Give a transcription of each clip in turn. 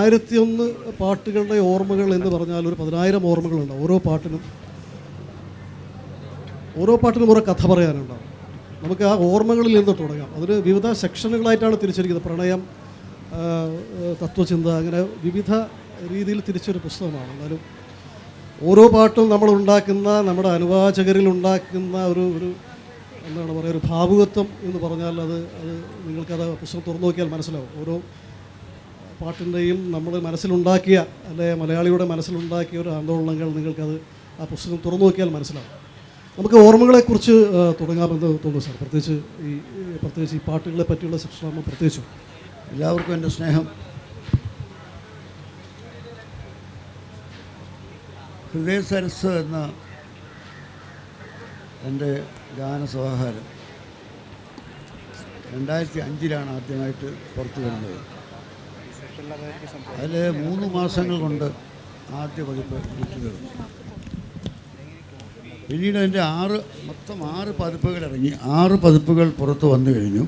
1001 പാട്ടുകളുടെ ഓർമ്മകൾ എന്ന് പറഞ്ഞാൽ ഒരു 10,000 ഓർമ്മകളുണ്ട്. ഓരോ പാട്ടിനും ഓരോ കഥ പറയാനുണ്ടാവും. നമുക്ക് ആ ഓർമ്മകളിൽ നിന്ന് തുടങ്ങാം. അതിന് വിവിധ സെക്ഷനുകളായിട്ടാണ് തിരിച്ചിരിക്കുന്നത്. പ്രണയം, തത്വചിന്ത, അങ്ങനെ വിവിധ രീതിയിൽ തിരിച്ചൊരു പുസ്തകമാണ്. എന്നാലും ഓരോ പാട്ടും നമ്മുടെ അനുവാചകരിൽ ഉണ്ടാക്കുന്ന ഒരു എന്താണ് പറയുക, ഒരു ഭാവുകത്വം എന്ന് പറഞ്ഞാൽ അത് നിങ്ങൾക്കത് പുസ്തകം തുറന്നു നോക്കിയാൽ മനസ്സിലാവും. ഓരോ പാട്ടിൻ്റെയും നമ്മൾ മനസ്സിലുണ്ടാക്കിയ, അല്ലെ മലയാളിയുടെ മനസ്സിലുണ്ടാക്കിയ ഒരു ആന്തോളനങ്ങൾ നിങ്ങൾക്കത് ആ പുസ്തകം തുറന്നു നോക്കിയാൽ മനസ്സിലാവും. നമുക്ക് ഓർമ്മകളെക്കുറിച്ച് തുടങ്ങാമെന്ന് തോന്നുന്നു സാർ. പ്രത്യേകിച്ച് ഈ പാട്ടുകളെ പറ്റിയുള്ള സെക്ഷനാകുമ്പോൾ പ്രത്യേകിച്ചും. എല്ലാവർക്കും എൻ്റെ സ്നേഹം. ഹൃദയസരസ് എന്ന എൻ്റെ ഗാനസമാഹാരം 2005 ആദ്യമായിട്ട് പുറത്തു വരുന്നത്. അതിൽ 3 മാസങ്ങൾ കൊണ്ട് ആദ്യ പതിപ്പ് വിറ്റു തീർന്നു. പിന്നീട് അതിൻ്റെ മൊത്തം 6 പതിപ്പുകൾ ഇറങ്ങി. 6 പതിപ്പുകൾ പുറത്ത് വന്നു കഴിഞ്ഞു.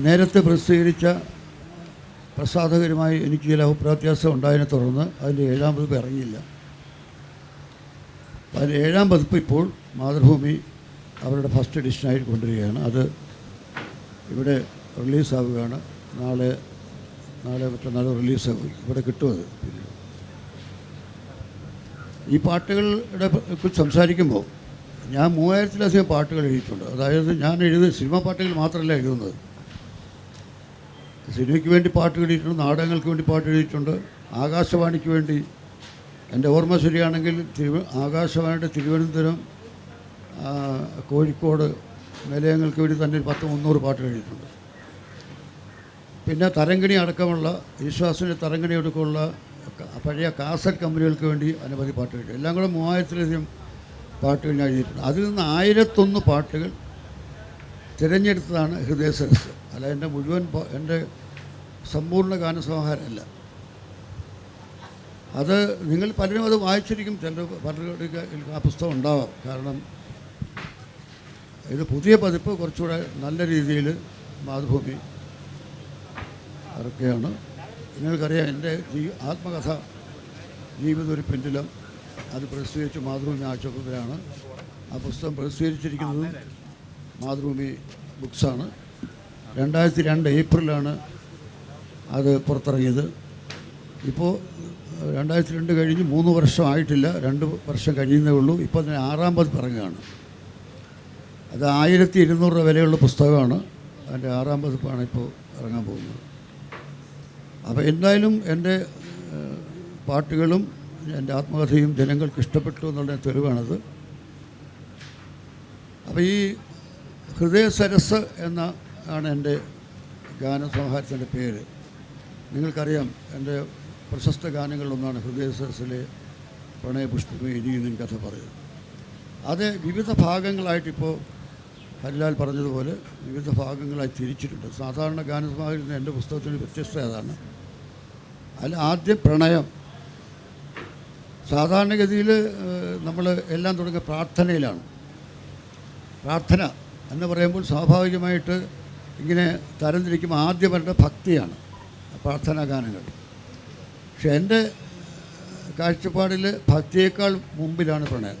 നേരത്തെ പ്രസിദ്ധീകരിച്ച പ്രസാധകരുമായി എനിക്ക് ചില അഭിപ്രായവ്യത്യാസം ഉണ്ടായതിനെ തുടർന്ന് അതിൻ്റെ 7ാം പതിപ്പ് ഇറങ്ങിയില്ല. അതിൻ്റെ 7ാം പതിപ്പ് ഇപ്പോൾ മാതൃഭൂമി അവരുടെ ഫസ്റ്റ് എഡിഷനായിട്ട് കൊണ്ടുവരികയാണ്. അത് ഇവിടെ റിലീസാവുകയാണ്. നാളെ മറ്റന്നാൾ റിലീസാവും. ഇവിടെ കിട്ടുമത്. പിന്നെ ഈ പാട്ടുകളുടെ കുറിച്ച് സംസാരിക്കുമ്പോൾ ഞാൻ 3000-ലധികം പാട്ടുകൾ എഴുതിയിട്ടുണ്ട്. അതായത് ഞാൻ സിനിമാ പാട്ടുകൾ മാത്രമല്ല എഴുതുന്നത്. സിനിമയ്ക്ക് വേണ്ടി പാട്ട് എഴുതിയിട്ടുണ്ട്, നാടകങ്ങൾക്ക് വേണ്ടി പാട്ട് എഴുതിയിട്ടുണ്ട്, ആകാശവാണിക്ക് വേണ്ടി. എൻ്റെ ഓർമ്മ ശരിയാണെങ്കിൽ ആകാശവാണിയുടെ തിരുവനന്തപുരം, കോഴിക്കോട് നിലയങ്ങൾക്ക് വേണ്ടി തന്നെ 10-300 പാട്ട് എഴുതിയിട്ടുണ്ട്. പിന്നെ തരംഗിണി അടക്കമുള്ള വിശ്വാസിൻ്റെ തരംഗിണി അടക്കമുള്ള പഴയ കാസറ്റ് കമ്പനികൾക്ക് വേണ്ടി അനവധി പാട്ടുകൾ എഴുതി. എല്ലാം കൂടെ 3000-ലധികം പാട്ടുകൾ ഞാൻ എഴുതിയിട്ടുണ്ട്. അതിൽ നിന്ന് 1001 പാട്ടുകൾ തിരഞ്ഞെടുത്തതാണ് ഹൃദയസരസ്. അല്ല എൻ്റെ സമ്പൂർണ്ണ ഗാനസമാഹാരമല്ല. അത് നിങ്ങൾ പലരും അത് വായിച്ചിരിക്കും. പലരുടെ ആ പുസ്തകം ഉണ്ടാവാം. കാരണം ഇത് പുതിയ പതിപ്പ് കുറച്ചുകൂടെ നല്ല രീതിയിൽ മാതൃഭൂമി ഇറക്കുകയാണ്. നിങ്ങൾക്കറിയാം, എൻ്റെ ആത്മകഥ ജീവിതം ഒരു പെൻഡുലം, അത് പ്രസിദ്ധീകരിച്ച് മാതൃഭൂമി ആഴ്ചപ്പതിലാണ്. ആ പുസ്തകം പ്രസിദ്ധീകരിച്ചിരിക്കുന്നത് മാതൃഭൂമി ബുക്സാണ്. 2002 ഏപ്രിലാണ് അത് പുറത്തിറങ്ങിയത്. ഇപ്പോൾ 2002 കഴിഞ്ഞ് 3 വർഷം ആയിട്ടില്ല, 2 വർഷം കഴിയുന്നേ ഉള്ളൂ. ഇപ്പോൾ അതിന് 6ാം പതിപ്പ് ഇറങ്ങുകയാണ്. അത് 1200 രൂപ വിലയുള്ള പുസ്തകമാണ്. അതിൻ്റെ 6ാം പതിപ്പാണ് ഇപ്പോൾ ഇറങ്ങാൻ പോകുന്നത്. അപ്പോൾ എന്തായാലും എൻ്റെ പാട്ടുകളും എൻ്റെ ആത്മകഥയും ജനങ്ങൾക്ക് ഇഷ്ടപ്പെട്ടു എന്നുള്ള തെളിവാണത്. അപ്പോൾ ഈ ഹൃദയസരസ് ആണ് എൻ്റെ ഗാനസമാഹാരത്തിൻ്റെ പേര്. നിങ്ങൾക്കറിയാം, എൻ്റെ പ്രശസ്ത ഗാനങ്ങളിലൊന്നാണ് ഹൃദയസരസിലെ പ്രണയപുഷ്പമേ ഇനിയും കഥ പറയുന്നത്. അത് വിവിധ ഭാഗങ്ങളായിട്ടിപ്പോൾ ഹരിലാൽ പറഞ്ഞതുപോലെ വിവിധ ഭാഗങ്ങളായി തിരിച്ചിട്ടുണ്ട്. സാധാരണ ഗാനസമാഹാരത്തിന് എൻ്റെ പുസ്തകത്തിന് വ്യത്യസ്തത അതാണ്. അതിൽ ആദ്യം പ്രണയം. സാധാരണഗതിയിൽ നമ്മൾ എല്ലാം തുടങ്ങിയ പ്രാർത്ഥനയിലാണ്. പ്രാർത്ഥന എന്ന് പറയുമ്പോൾ സ്വാഭാവികമായിട്ട് ഇങ്ങനെ തരംതിരിക്കുമ്പോൾ ആദ്യം വരേണ്ട ഭക്തിയാണ്, പ്രാർത്ഥനാ ഗാനങ്ങൾ. പക്ഷെ എൻ്റെ കാഴ്ചപ്പാടിൽ ഭക്തിയേക്കാൾ മുമ്പിലാണ് പ്രണയം.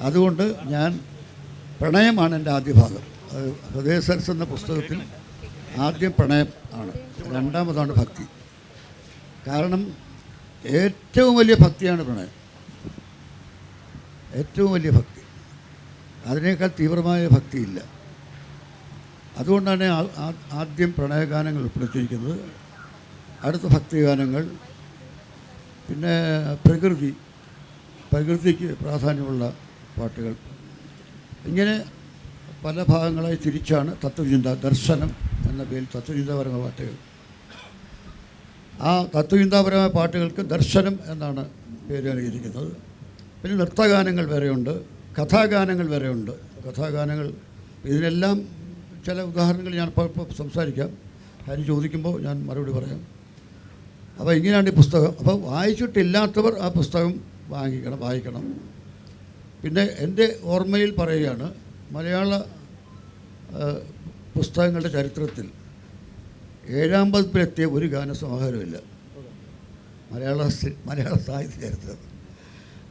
അതുകൊണ്ട് ഞാൻ പ്രണയമാണ് എൻ്റെ ആദ്യ ഭാഗം. ഹൃദയസരസ് എന്ന പുസ്തകത്തിൽ ആദ്യം പ്രണയം ആണ്, 2ാമതാണ് ഭക്തി. കാരണം ഏറ്റവും വലിയ ഭക്തിയാണ് പ്രണയം. ഏറ്റവും വലിയ ഭക്തി, അതിനേക്കാൾ തീവ്രമായ ഭക്തിയില്ല. അതുകൊണ്ടാണ് ആദ്യം പ്രണയഗാനങ്ങൾ ഉൾപ്പെടുത്തിയിരിക്കുന്നത്. അടുത്ത ഭക്തിഗാനങ്ങൾ, പിന്നെ പ്രകൃതിക്ക് പ്രാധാന്യമുള്ള പാട്ടുകൾ. ഇങ്ങനെ പല ഭാഗങ്ങളായി തിരിച്ചാണ് തത്വചിന്ത, ദർശനം എന്ന പേരിൽ തത്വചിന്താപരമായ പാട്ടുകൾ. ആ തത്വചിന്താപരമായ പാട്ടുകൾക്ക് ദർശനം എന്നാണ് പേര് നൽകിയിരിക്കുന്നത്. പിന്നെ നൃത്തഗാനങ്ങൾ വേറെയുണ്ട്, കഥാഗാനങ്ങൾ വേറെയുണ്ട്. കഥാഗാനങ്ങൾ ഇതിനെല്ലാം ചില ഉദാഹരണങ്ങൾ ഞാൻ ഇപ്പോൾ സംസാരിക്കാം. ഹരി ചോദിക്കുമ്പോൾ ഞാൻ മറുപടി പറയാം. അപ്പോൾ ഇങ്ങനെയാണ് ഈ പുസ്തകം. അപ്പോൾ വായിച്ചിട്ടില്ലാത്തവർ ആ പുസ്തകം വായിക്കണം. പിന്നെ എൻ്റെ ഓർമ്മയിൽ പറയുകയാണ്, മലയാള പുസ്തകങ്ങളുടെ ചരിത്രത്തിൽ 7ാം പതിപ്പിലെത്തിയ ഒരു ഗാനസമാഹാരമില്ല മലയാള സാഹിത്യ ചരിത്രത്തിൽ.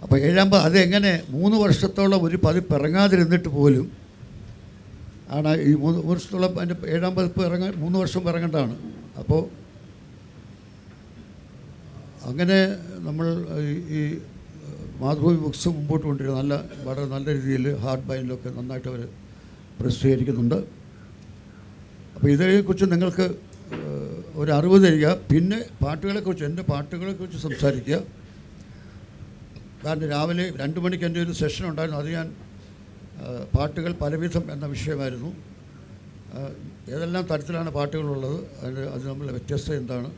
അപ്പോൾ 7ാം അതെങ്ങനെ 3 വർഷത്തോളം ഒരു പതിപ്പ് ഇറങ്ങാതിരുന്നിട്ട് പോലും ആണ് ഈ 3 വർഷത്തോളം അതിൻ്റെ 7ാം പതിപ്പ് 3 വർഷം ഇറങ്ങേണ്ടതാണ്. അപ്പോൾ അങ്ങനെ നമ്മൾ ഈ മാതൃഭൂമി ബുക്സ് മുമ്പോട്ട് കൊണ്ടുവരുന്ന വളരെ നല്ല രീതിയിൽ ഹാർഡ് ബൈൻഡിലൊക്കെ നന്നായിട്ട് അവർ പ്രസിദ്ധീകരിക്കുന്നുണ്ട്. അപ്പോൾ ഇതിനെക്കുറിച്ച് നിങ്ങൾക്ക് ഒരു അറിവ് തരിക. പിന്നെ പാട്ടുകളെക്കുറിച്ച്, എൻ്റെ പാട്ടുകളെക്കുറിച്ച് സംസാരിക്കുക. കാരണം രാവിലെ 2 മണിക്ക് എൻ്റെ ഒരു സെഷൻ ഉണ്ടായിരുന്നു. അത് ഞാൻ പാട്ടുകൾ പലവിധം എന്ന വിഷയമായിരുന്നു. ഏതെല്ലാം തരത്തിലാണ് പാട്ടുകളുള്ളത്, അത് നമ്മൾ വ്യത്യസ്തത എന്താണ്,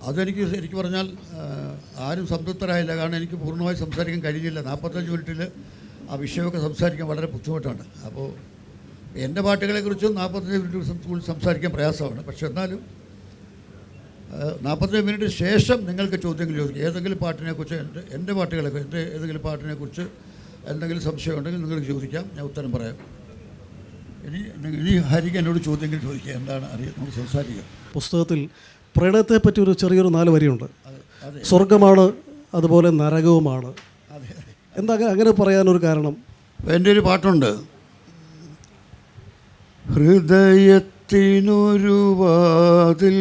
അതെനിക്ക് ശരിക്കും പറഞ്ഞാൽ ആരും സംതൃപ്തരായില്ല. കാരണം എനിക്ക് പൂർണ്ണമായി സംസാരിക്കാൻ കഴിഞ്ഞില്ല. 45 മിനിറ്റിൽ ആ വിഷയമൊക്കെ സംസാരിക്കാൻ വളരെ ബുദ്ധിമുട്ടാണ്. അപ്പോൾ എൻ്റെ പാട്ടുകളെക്കുറിച്ചും 45 മിനിറ്റ് സംസാരിക്കാൻ പ്രയാസമാണ്. പക്ഷെ എന്നാലും 45 മിനിറ്റ് ശേഷം നിങ്ങൾക്ക് ചോദ്യങ്ങൾ ചോദിക്കുക. ഏതെങ്കിലും പാട്ടിനെക്കുറിച്ച്, എൻ്റെ പാട്ടുകളെക്കുറിച്ച്, ഏതെങ്കിലും പാട്ടിനെക്കുറിച്ച് എന്തെങ്കിലും സംശയം ഉണ്ടെങ്കിൽ നിങ്ങൾക്ക് ചോദിക്കാം, ഞാൻ ഉത്തരം പറയാം. ഇനി ഹരിക്ക് എന്നോട് ചോദ്യങ്ങൾ ചോദിക്കുക, എന്താണ് അറിയാം, നമുക്ക് സംസാരിക്കാം. പുസ്തകത്തിൽ പ്രണയത്തെപ്പറ്റി ഒരു ചെറിയൊരു 4 വരിയുണ്ട്. സ്വർഗമാണ്, അതുപോലെ നരകവുമാണ്. എന്താ അങ്ങനെ പറയാനൊരു കാരണം? എൻ്റെ ഒരു പാട്ടുണ്ട്, ഹൃദയത്തിനൊരു വാതിൽ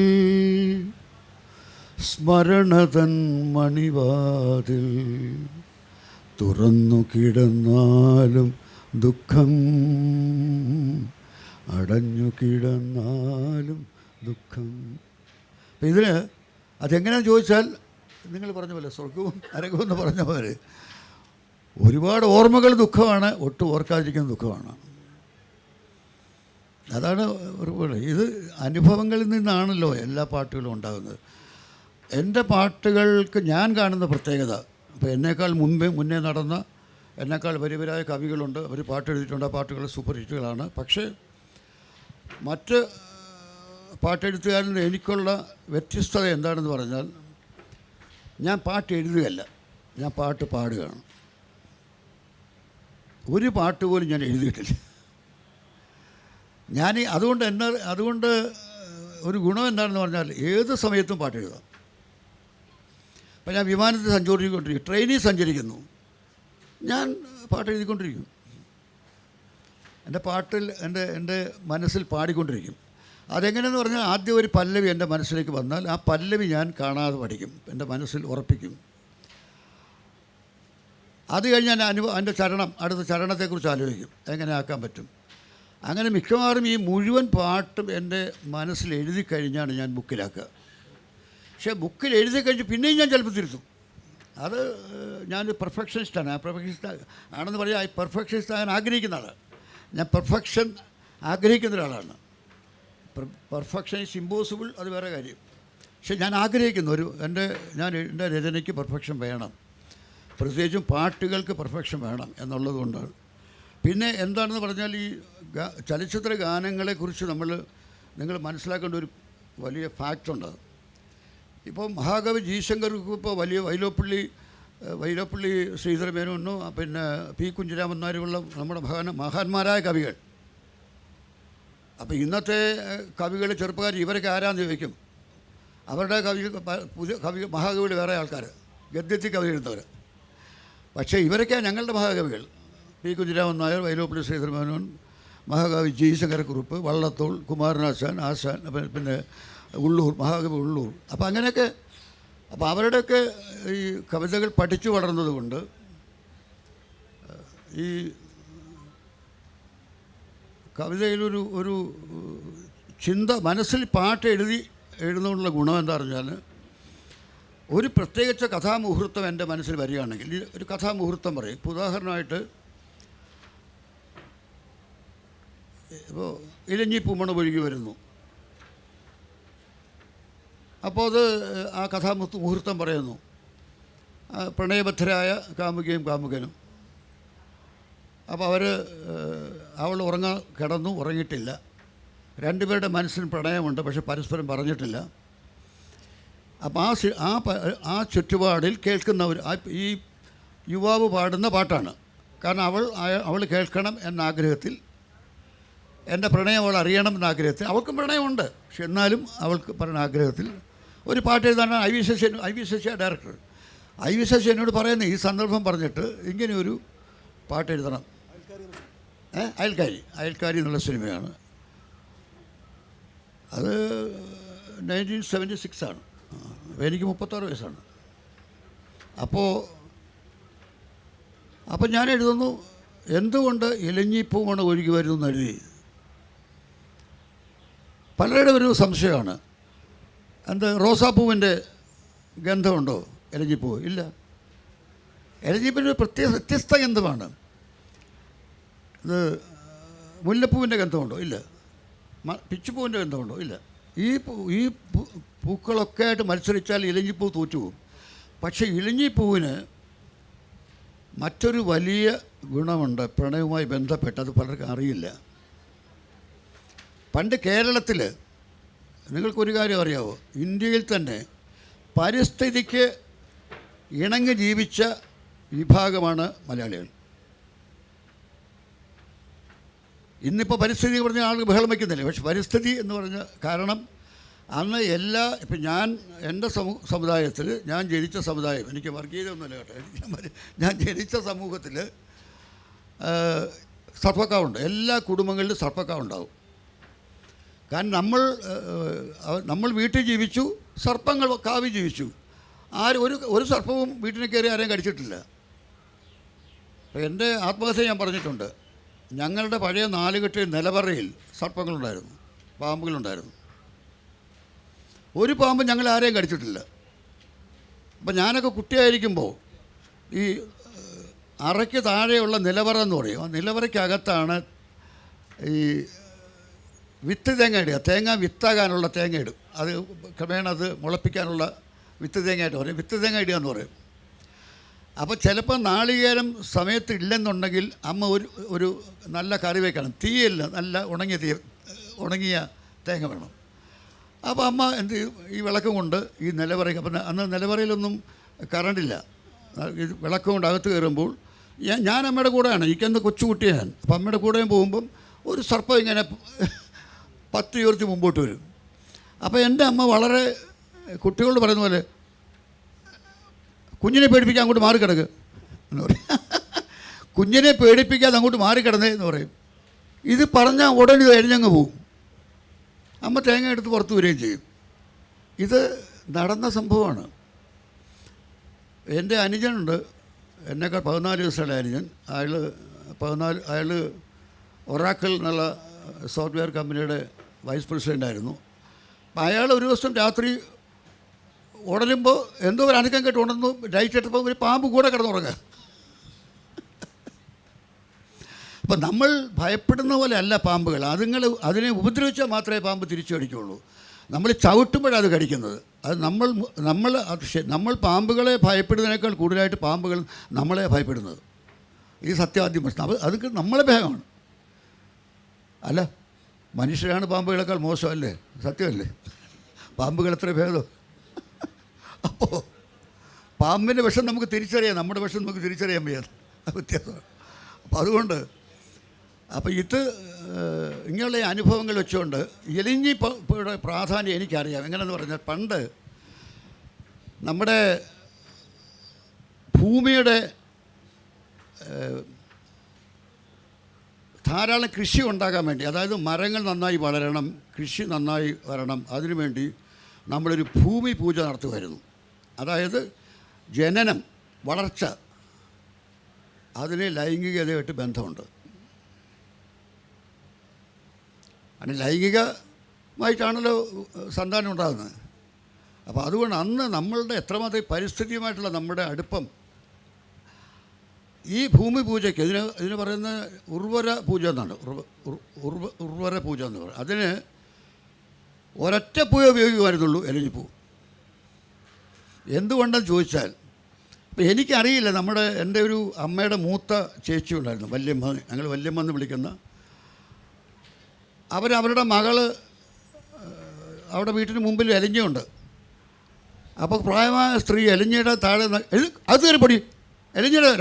സ്മരണതൻ മണിവാതിൽ തുറന്നു കിടന്നാലും ദുഃഖം, അടഞ്ഞു കിടന്നാലും ദുഃഖം. അപ്പം ഇതിന് അതെങ്ങനെയാണെന്ന് ചോദിച്ചാൽ, നിങ്ങൾ പറഞ്ഞ പോലെ സ്വർഗവും നരകവും എന്ന് പറഞ്ഞ പോലെ ഒരുപാട് ഓർമ്മകൾ ദുഃഖമാണ്, ഒട്ടും ഓർക്കാതിരിക്കുന്ന ദുഃഖമാണ്. അതാണ് ഇത് അനുഭവങ്ങളിൽ നിന്നാണല്ലോ എല്ലാ പാട്ടുകളും ഉണ്ടാകുന്നത്. എൻ്റെ പാട്ടുകൾക്ക് ഞാൻ കാണുന്ന പ്രത്യേകത, ഇപ്പോൾ എന്നേക്കാൾ മുന്നേ നടന്ന എന്നേക്കാൾ വലിയവരായ കവികളുണ്ട്, അവർ പാട്ട് എഴുതിയിട്ടുണ്ട്. ആ പാട്ടുകൾ സൂപ്പർ ഹിറ്റുകളാണ്. പക്ഷേ മറ്റ് പാട്ടെഴുത്തുകാരിൽ എനിക്കുള്ള വ്യത്യസ്തത എന്താണെന്ന് പറഞ്ഞാൽ, ഞാൻ പാട്ട് എഴുതുകയല്ല, ഞാൻ പാട്ട് പാടുകയാണ്. ഒരു പാട്ട് പോലും ഞാൻ എഴുതിയിട്ടില്ല. അതുകൊണ്ട് ഒരു ഗുണം എന്താണെന്ന് പറഞ്ഞാൽ, ഏത് സമയത്തും പാട്ട് എഴുതാം. അപ്പം ഞാൻ വിമാനത്തിൽ സഞ്ചരിക്കൊണ്ടിരിക്കും, ട്രെയിനിൽ സഞ്ചരിക്കുന്നു, ഞാൻ പാട്ട് എഴുതിക്കൊണ്ടിരിക്കും. എൻ്റെ പാട്ടിൽ എൻ്റെ മനസ്സിൽ പാടിക്കൊണ്ടിരിക്കും. അതെങ്ങനെയെന്ന് പറഞ്ഞാൽ, ആദ്യം ഒരു പല്ലവി എൻ്റെ മനസ്സിലേക്ക് വന്നാൽ ആ പല്ലവി ഞാൻ കാണാതെ പഠിക്കും, എൻ്റെ മനസ്സിൽ ഉറപ്പിക്കും. അത് കഴിഞ്ഞ് ഞാൻ അതിൻ്റെ അടുത്ത ചരണത്തെക്കുറിച്ച് ആലോചിക്കും, എങ്ങനെ ആക്കാൻ പറ്റും. അങ്ങനെ മിക്കവാറും ഈ മുഴുവൻ പാട്ടും എൻ്റെ മനസ്സിൽ എഴുതി കഴിഞ്ഞാണ് ഞാൻ ബുക്കിലാക്കുക. പക്ഷേ ബുക്കിൽ എഴുതി കഴിഞ്ഞ് പിന്നെയും ഞാൻ ചിലപ്പോൾ തിരുത്തും. അത് ഞാനൊരു പെർഫെക്ഷനിസ്റ്റാണ്. ആ പെർഫെക്ഷനിസ്റ്റ് ആണെന്ന് പറയാം, പെർഫെക്ഷനിസ്റ്റ് ആകാൻ ആഗ്രഹിക്കുന്ന ആളാണ് ഞാൻ. പെർഫെക്ഷൻ ആഗ്രഹിക്കുന്ന ഒരാളാണ്. പെർഫെക്ഷൻ ഈസ് ഇമ്പോസിബിൾ, അത് വേറെ കാര്യം. പക്ഷെ ഞാൻ ആഗ്രഹിക്കുന്നു എൻ്റെ രചനയ്ക്ക് പെർഫെക്ഷൻ വേണം, പ്രത്യേകിച്ചും പാട്ടുകൾക്ക് പെർഫെക്ഷൻ വേണം എന്നുള്ളത് കൊണ്ടാണ്. പിന്നെ എന്താണെന്ന് പറഞ്ഞാൽ, ഈ ചലച്ചിത്ര ഗാനങ്ങളെക്കുറിച്ച് നിങ്ങൾ മനസ്സിലാക്കേണ്ട ഒരു വലിയ ഫാക്റ്റുണ്ട്. ഇപ്പോൾ മഹാകവി ജി ശങ്കർക്ക് ഇപ്പോൾ വലിയ വൈലോപ്പള്ളി ശ്രീധരമേനോനും പിന്നെ പി കുഞ്ഞിരാമൻ നായരുമുള്ള നമ്മുടെ മഹാന്മാരായ കവികൾ. അപ്പോൾ ഇന്നത്തെ കവികൾ, ചെറുപ്പക്കാർ, ഇവരൊക്കെ ആരാന്ന് ചോദിക്കും. അവരുടെ പുതിയ മഹാകവികൾ വേറെ ആൾക്കാർ, ഗദ്യത്തിൽ കവി എഴുതുന്നവർ. പക്ഷേ ഇവരൊക്കെയാണ് ഞങ്ങളുടെ മഹാകവികൾ. പി കുഞ്ഞിരാമൻ നായർ, വൈലോപ്പള്ളി ശ്രീധരമേനോൻ, മഹാകവി ജി ശങ്കരക്കുറുപ്പ്, വള്ളത്തോൾ, കുമാരനാശാൻ, പിന്നെ ഉള്ളൂർ, മഹാകവി ഉള്ളൂർ. അപ്പോൾ അങ്ങനെയൊക്കെ, അപ്പോൾ അവരുടെയൊക്കെ ഈ കവിതകൾ പഠിച്ചു വളർന്നതുകൊണ്ട് ഈ കവിതയിലൊരു ചിന്ത മനസ്സിൽ പാട്ട് എഴുതുന്നതിനുള്ള ഗുണം എന്താ പറഞ്ഞാൽ, ഒരു പ്രത്യേകിച്ച കഥാമുഹൂർത്തം എൻ്റെ മനസ്സിൽ വരികയാണെങ്കിൽ ഒരു കഥാമുഹൂർത്തം പറയും. ഇപ്പോൾ ഉദാഹരണമായിട്ട്, ഇപ്പോൾ ഇലഞ്ഞി പൂമണ ഒഴുകി വരുന്നു. അപ്പോൾ അത് ആ കഥാമുഹൂർത്തം പറയുന്നു, പ്രണയബദ്ധരായ കാമുകിയും കാമുകനും. അപ്പോൾ അവൾ ഉറങ്ങിയിട്ടില്ല. രണ്ടുപേരുടെ മനസ്സിന് പ്രണയമുണ്ട്, പക്ഷെ പരസ്പരം പറഞ്ഞിട്ടില്ല. അപ്പോൾ ആ ചുറ്റുപാടിൽ കേൾക്കുന്നവർ, ഈ യുവാവ് പാടുന്ന പാട്ടാണ്. കാരണം അവൾ കേൾക്കണം എന്ന ആഗ്രഹത്തിൽ എൻ്റെ പ്രണയം അവൾ അറിയണമെന്ന ആഗ്രഹത്തിൽ, അവൾക്കും പ്രണയമുണ്ട്, പക്ഷെ എന്നാലും അവൾക്ക് പറഞ്ഞ ആഗ്രഹത്തിൽ ഒരു പാട്ട് എഴുതാനാണ് I V Sasi director. I V Sasi എന്നോട് പറയുന്നത് ഈ സന്ദർഭം പറഞ്ഞിട്ട് ഇങ്ങനെ ഒരു പാട്ട് എഴുതണം. അയൽക്കാരി എന്നുള്ള സിനിമയാണ് അത്. 1976 ആണ്. എനിക്ക് 36 വയസ്സാണ്. അപ്പോൾ ഞാൻ എഴുതുന്നു, എന്തുകൊണ്ട് ഇലഞ്ഞിപ്പൂവാണ് ഒഴുകി വരുന്നു എഴുതി. പലരുടെ ഒരു സംശയമാണ്, എന്ത് റോസാപ്പൂവിൻ്റെ ഗന്ധമുണ്ടോ ഇലഞ്ഞിപ്പൂവ്? ഇല്ല. ഇലഞ്ഞിപ്പൂവിൻ്റെ വ്യത്യസ്ത ഗന്ധമാണ്. ഇത് മുല്ലപ്പൂവിൻ്റെ ഗന്ധമുണ്ടോ? ഇല്ല. പിച്ചുപ്പൂവിൻ്റെ ഗന്ധമുണ്ടോ? ഇല്ല. ഈ പൂക്കളൊക്കെ ആയിട്ട് മത്സരിച്ചാൽ ഇലഞ്ഞിപ്പൂ തോറ്റുപോകും. പക്ഷേ ഇലഞ്ഞിപ്പൂവിന് മറ്റൊരു വലിയ ഗുണമുണ്ട് പ്രണയവുമായി ബന്ധപ്പെട്ട്, അത് പലർക്കും അറിയില്ല. പണ്ട് കേരളത്തിൽ നിങ്ങൾക്കൊരു കാര്യം അറിയാവോ, ഇന്ത്യയിൽ തന്നെ പരിസ്ഥിതിക്ക് ഇണങ്ങി ജീവിച്ച വിഭാഗമാണ് മലയാളികൾ. ഇന്നിപ്പോൾ പരിസ്ഥിതി പറഞ്ഞ ആൾ ബഹളം വയ്ക്കുന്നില്ല, പക്ഷെ പരിസ്ഥിതി എന്ന് പറഞ്ഞ കാരണം അന്ന് ഇപ്പം എൻ്റെ സമുദായത്തിൽ, ഞാൻ ജനിച്ച സമുദായം, എനിക്ക് വർഗീയതയൊന്നുമില്ല കേട്ടോ, ഞാൻ ജനിച്ച സമൂഹത്തിൽ സർപ്പക്കാവുണ്ട്. എല്ലാ കുടുംബങ്ങളിലും സർപ്പക്കാവുണ്ടാവും. കാരണം നമ്മൾ വീട്ടിൽ ജീവിച്ചു, സർപ്പങ്ങൾ കാവി ജീവിച്ചു. ഒരു സർപ്പവും വീട്ടിൽ കയറി ആരെയും കടിച്ചിട്ടില്ല. എൻ്റെ ആത്മകഥ ഞാൻ പറഞ്ഞിട്ടുണ്ട്, ഞങ്ങളുടെ പഴയ 4 കെട്ട് നിലവറയിൽ സർപ്പങ്ങളുണ്ടായിരുന്നു, പാമ്പുകളുണ്ടായിരുന്നു. ഒരു പാമ്പ് ഞങ്ങൾ ആരെയും കടിച്ചിട്ടില്ല. അപ്പം ഞാനൊക്കെ കുട്ടിയായിരിക്കുമ്പോൾ ഈ അറയ്ക്ക് താഴെയുള്ള നിലവറ എന്ന് പറയും, ആ നിലവറയ്ക്കകത്താണ് ഈ വിത്ത് തേങ്ങ ഇടുക. തേങ്ങ വിത്താകാനുള്ള തേങ്ങ ഇടും, അത് ക്രമേണ അത് മുളപ്പിക്കാനുള്ള വിത്ത് തേങ്ങയായിട്ട് പറയും, വിത്ത് തേങ്ങ ഇടുക എന്ന് പറയും. അപ്പോൾ ചിലപ്പോൾ നാളികേരം സമയത്ത് ഇല്ലെന്നുണ്ടെങ്കിൽ അമ്മ ഒരു നല്ല കറി വയ്ക്കണം, തീയല്ല, നല്ല ഉണങ്ങിയ തേങ്ങ വേണം. അപ്പോൾ അമ്മ എന്ത് ചെയ്യും, ഈ വിളക്കും കൊണ്ട് ഈ നിലവറയ്ക്ക്, അപ്പം അന്ന് നിലവറയിലൊന്നും കറണ്ടില്ല, വിളക്കും കൊണ്ട് അകത്ത് കയറുമ്പോൾ ഞാൻ അമ്മയുടെ കൂടെയാണ്, എനിക്കന്ന് കൊച്ചുകുട്ടിയാണ്. അപ്പം അമ്മയുടെ കൂടെയും പോകുമ്പം ഒരു സർപ്പം ഇങ്ങനെ 10 ഉയർത്തി മുമ്പോട്ട് വരും. അപ്പോൾ എൻ്റെ അമ്മ വളരെ കുട്ടികളോട് പറയുന്ന പോലെ, കുഞ്ഞിനെ പേടിപ്പിക്കാൻ അങ്ങോട്ട് മാറിക്കിടക്ക് എന്ന് പറയും. കുഞ്ഞിനെ പേടിപ്പിക്കാതെ അങ്ങോട്ട് മാറിക്കിടന്നേ എന്ന് പറയും. ഇത് പറഞ്ഞാൽ ഉടനെ എഴിഞ്ഞങ്ങ് പോവും. അമ്മ തേങ്ങ എടുത്ത് പുറത്ത് വരികയും ചെയ്യും. ഇത് നടന്ന സംഭവമാണ്. എൻ്റെ അനുജനുണ്ട്, എന്നേക്കാൾ 14 ദിവസമുള്ള അനുജൻ. അയാൾ ഒറാക്കിൾ എന്നുള്ള സോഫ്റ്റ്വെയർ കമ്പനിയുടെ വൈസ് പ്രസിഡൻ്റായിരുന്നു. അപ്പം അയാൾ ഒരു ദിവസം രാത്രി ഉണരുമ്പോൾ എന്തോ ഒരു അനക്കം കേട്ട് ഉണർന്നു, ലൈറ്റ് ഇട്ടപ്പോൾ ഒരു പാമ്പ് കൂടെ കിടന്നുറങ്ങുക. അപ്പം നമ്മൾ ഭയപ്പെടുന്ന പോലെ അല്ല പാമ്പുകൾ. അതിനെ ഉപദ്രവിച്ചാൽ മാത്രമേ പാമ്പ് തിരിച്ചു കടിക്കുകയുള്ളൂ. നമ്മൾ ചവിട്ടുമ്പോഴത് കടിക്കുന്നത്. അത് നമ്മൾ പാമ്പുകളെ ഭയപ്പെടുന്നതിനേക്കാൾ കൂടുതലായിട്ട് പാമ്പുകൾ നമ്മളെ ഭയപ്പെടുന്നത്. ഈ സത്യാദ്യം പ്രശ്നം അതൊക്കെ നമ്മളെ ഭയമാണ്. അല്ല, മനുഷ്യരാണ് പാമ്പുകളെക്കാൾ മോശമല്ലേ? സത്യമല്ലേ? പാമ്പുകൾ എത്ര ഭേദം. അപ്പോൾ പാമ്പിൻ്റെ വിഷം നമുക്ക് തിരിച്ചറിയാം, നമ്മുടെ വിഷം നമുക്ക് തിരിച്ചറിയാൻ വയ്യാതെ വ്യത്യാസമാണ്. അപ്പോൾ അതുകൊണ്ട് ഇത് ഇങ്ങനെയുള്ള അനുഭവങ്ങൾ വെച്ചുകൊണ്ട് ഇലഞ്ഞിപ്പൂയുടെ പ്രാധാന്യം എനിക്കറിയാം. എങ്ങനെയെന്ന് പറഞ്ഞാൽ, പണ്ട് നമ്മുടെ ഭൂമിയുടെ ധാരാളം കൃഷി ഉണ്ടാകാൻ വേണ്ടി, അതായത് മരങ്ങൾ നന്നായി വളരണം, കൃഷി നന്നായി വരണം, അതിനുവേണ്ടി നമ്മളൊരു ഭൂമി പൂജ നടത്തുമായിരുന്നു. അതായത് ജനനം, വളർച്ച, അതിന് ലൈംഗികതയായിട്ട് ബന്ധമുണ്ട്. അതിന് ലൈംഗികമായിട്ടാണല്ലോ സന്താനം ഉണ്ടാകുന്നത്. അപ്പോൾ അതുകൊണ്ട് അന്ന് നമ്മളുടെ എത്രമാത്രം പരിസ്ഥിതിയുമായിട്ടുള്ള നമ്മുടെ അടുപ്പം, ഈ ഭൂമി പൂജയ്ക്ക് ഇതിന് പറയുന്ന ഉർവര പൂജ എന്നാണ്. ഉർവര പൂജ എന്ന് പറയും. അതിന് ഒരൊറ്റ പൂവേ ഉപയോഗിക്കുമായിരുന്നുള്ളൂ, ഇലഞ്ഞിപ്പൂ. എന്തുകൊണ്ടെന്ന് ചോദിച്ചാൽ, ഇപ്പം എനിക്കറിയില്ല, എൻ്റെ ഒരു അമ്മയുടെ മൂത്ത ചേച്ചി ഉണ്ടായിരുന്നു, വല്യമ്മ, ഞങ്ങൾ വല്യമ്മ എന്ന് വിളിക്കുന്ന. അവരുടെ മകള് അവിടെ വീട്ടിന് മുമ്പിൽ എലഞ്ഞുണ്ട്. അപ്പോൾ പ്രായമായ സ്ത്രീ എലഞ്ഞിയുടെ താഴെ അത് കയറി പൊടി,